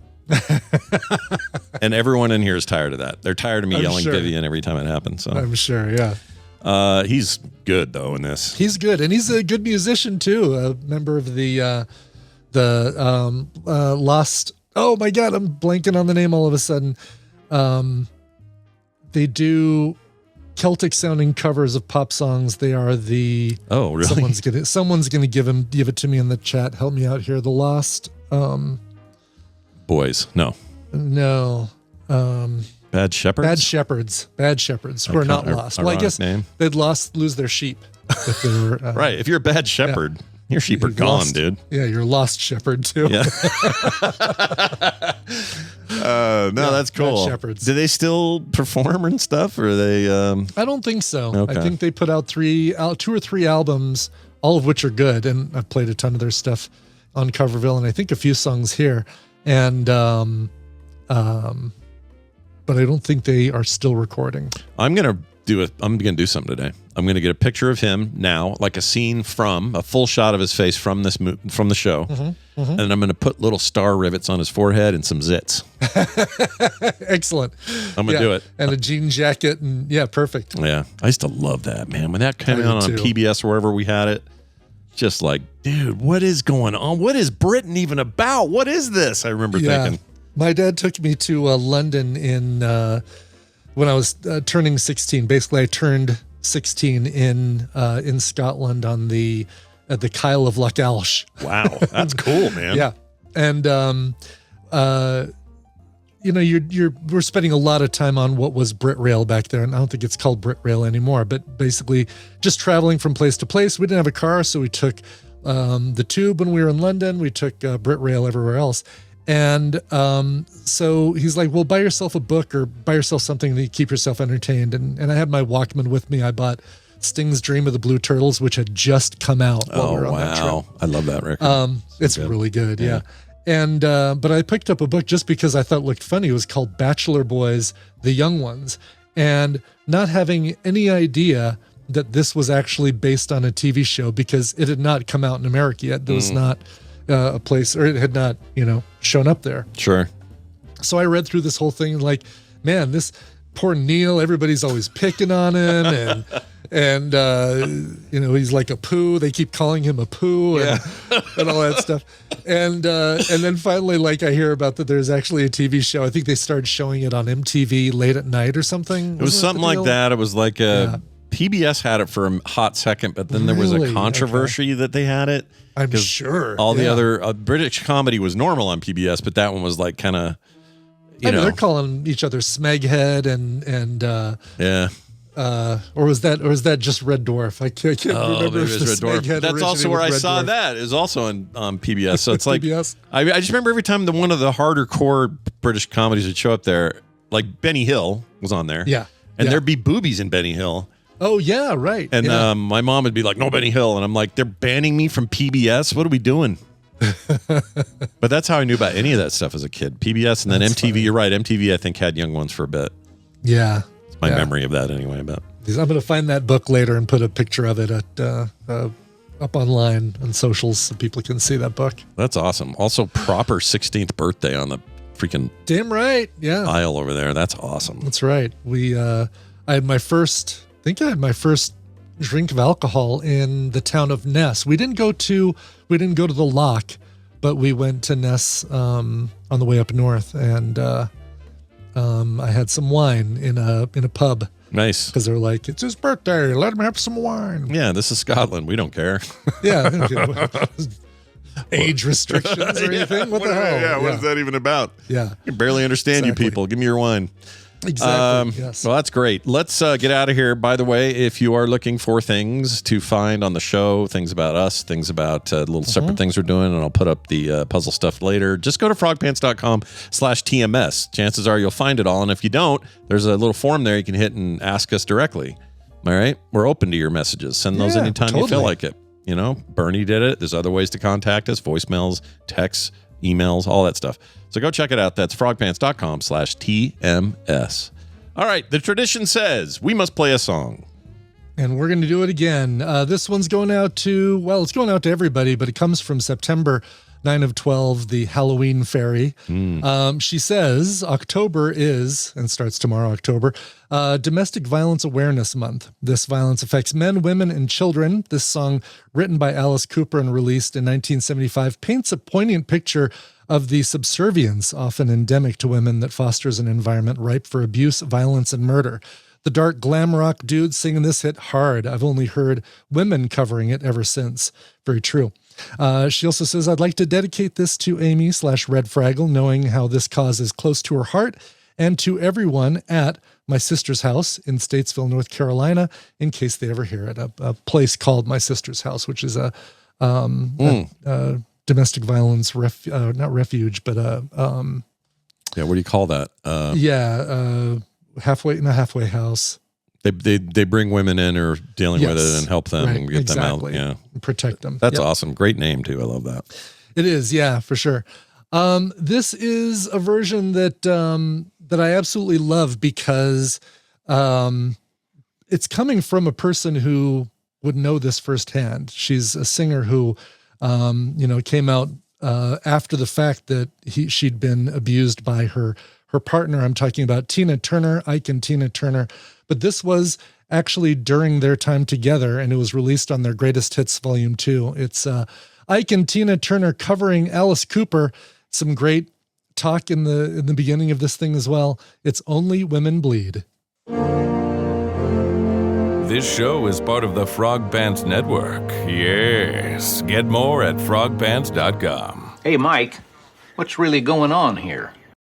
And everyone in here is tired of that. They're tired of me yelling Vivian every time it happens. So I'm sure, yeah. He's good though in this. He's good, and he's a good musician too. A member of the Lost. Oh my God, I'm blanking on the name all of a sudden. They do Celtic sounding covers of pop songs. They are the really? Someone's gonna give it to me in the chat. Help me out here. The Lost. Boys. No. Bad Shepherds? Bad Shepherds who are not lost. Well, I guess they'd lose their sheep. If they were, right. If you're a bad shepherd, your sheep are gone, dude. Yeah, you're a lost shepherd too. Yeah. That's cool. Bad Shepherds. Do they still perform and stuff, or are they? I don't think so. Okay. I think they put out 2 or 3 albums, all of which are good, and I've played a ton of their stuff on Coverville, and I think a few songs here. And but I don't think they are still recording. I'm gonna do something today. I'm gonna get a picture of him now, like a scene from a full shot of his face from the show, and I'm gonna put little star rivets on his forehead and some zits. Excellent. I'm gonna do it. And a jean jacket, and perfect. Yeah, I used to love that, man. When that came out on PBS or wherever we had it. Just like, dude, what is going on? What is Britain even about? What is this? I remember thinking. My dad took me to London when I was turning 16. Basically, I turned 16 in Scotland on at the Kyle of Lacalche. Wow, that's cool, man. Yeah, and we're spending a lot of time on what was BritRail back there, and I don't think it's called BritRail anymore, but basically just traveling from place to place. We didn't have a car, so we took the tube when we were in London. We took BritRail everywhere else. And so he's like, well, buy yourself a book or buy yourself something to keep yourself entertained. And I had my Walkman with me. I bought Sting's Dream of the Blue Turtles, which had just come out while we were on that trip. I love that record. It's really good, yeah. And but I picked up a book just because I thought it looked funny. It was called Bachelor Boys, The Young Ones. And not having any idea that this was actually based on a TV show because it had not come out in America yet. There was not a place, or it had not, shown up there. Sure. So I read through this whole thing like, man, this poor Neil, everybody's always picking on him and he's like a poo. They keep calling him a poo and all that stuff. And then finally, like, I hear about that there's actually a TV show. I think they started showing it on MTV late at night or something. It was something like that. It was like PBS had it for a hot second, but then there was a controversy that they had it. I'm sure. All the other British comedy was normal on PBS, but that one was like kind of, I know they're calling each other Smeghead and yeah. Or was that just Red Dwarf? I can't remember if the Smeghead That's also originated where with I Red saw Dwarf. that. It was also on PBS. So it's like PBS? I just remember every time one of the harder core British comedies would show up there, like Benny Hill was on there. Yeah. And Yeah. there'd be boobies in Benny Hill. Oh yeah, right. And yeah. my mom would be like, "No Benny Hill," and I'm like, "They're banning me from PBS. What are we doing?" But that's how I knew about any of that stuff as a kid. PBS and then That's MTV. funny. You're right. MTV, I think, had Young Ones for a bit. Yeah. It's my memory of that anyway. But I'm going to find that book later and put a picture of it up online on socials so people can see that book. that's awesome. Also, proper 16th birthday on the freaking Damn right. Yeah. aisle over there. That's awesome. That's right. I had my first drink of alcohol in the town of Ness. We didn't go to the Lock, but we went to Ness on the way up north, and I had some wine in a pub Nice. because they're like, it's his birthday, let him have some wine. Yeah, this is Scotland. We don't care. Yeah. Age restrictions or anything? What the hell? Yeah, what is that even about? Yeah. I can barely understand Exactly. you people. Give me your wine. Exactly. Yes. Well, that's great. Let's get out of here. By the way, if you are looking for things to find on the show, things about us, things about little separate things we're doing, and I'll put up the puzzle stuff later, just go to frogpants.com/TMS. Chances are you'll find it all. And if you don't, there's a little form there you can hit and ask us directly. All right? We're open to your messages. Send those Yeah, anytime you feel totally. like it. You know, Bernie did it. There's other ways to contact us, voicemails, texts, emails, all that stuff. So go check it out. That's frogpants.com/TMS. All right. The tradition says we must play a song. And we're going to do it again. This one's going out to, it's going out to everybody, but it comes from September 9 of 12, the Halloween Fairy. She says, October is, and starts tomorrow, October, Domestic Violence Awareness Month. This violence affects men, women, and children. This song, written by Alice Cooper and released in 1975, paints a poignant picture of the subservience often endemic to women that fosters an environment ripe for abuse, violence, and murder. The dark glam rock dude singing this hit hard. I've only heard women covering it ever since. Very true. She also says, I'd like to dedicate this to Amy/Red Fraggle, knowing how this cause is close to her heart, and to everyone at my sister's house in Statesville, North Carolina, in case they ever hear it. A place called My Sister's House, which is a domestic violence, not refuge, but Yeah, what do you call that? halfway house. They bring women in or dealing with it and help them Right, get them out. exactly. Yeah, Protect them. that's Yep. awesome. Great name too. I love that. It is, yeah, for sure. This is a version that I absolutely love because it's coming from a person who would know this firsthand. She's a singer who, came out after the fact that she'd been abused by her partner. I'm talking about Tina Turner, Ike and Tina Turner. But this was actually during their time together, and it was released on their Greatest Hits Volume 2. It's Ike and Tina Turner covering Alice Cooper. Some great talk in the beginning of this thing as well. It's Only Women Bleed. This show is part of the Frog Pants Network. Yes. Get more at frogpants.com. Hey, Mike, what's really going on here?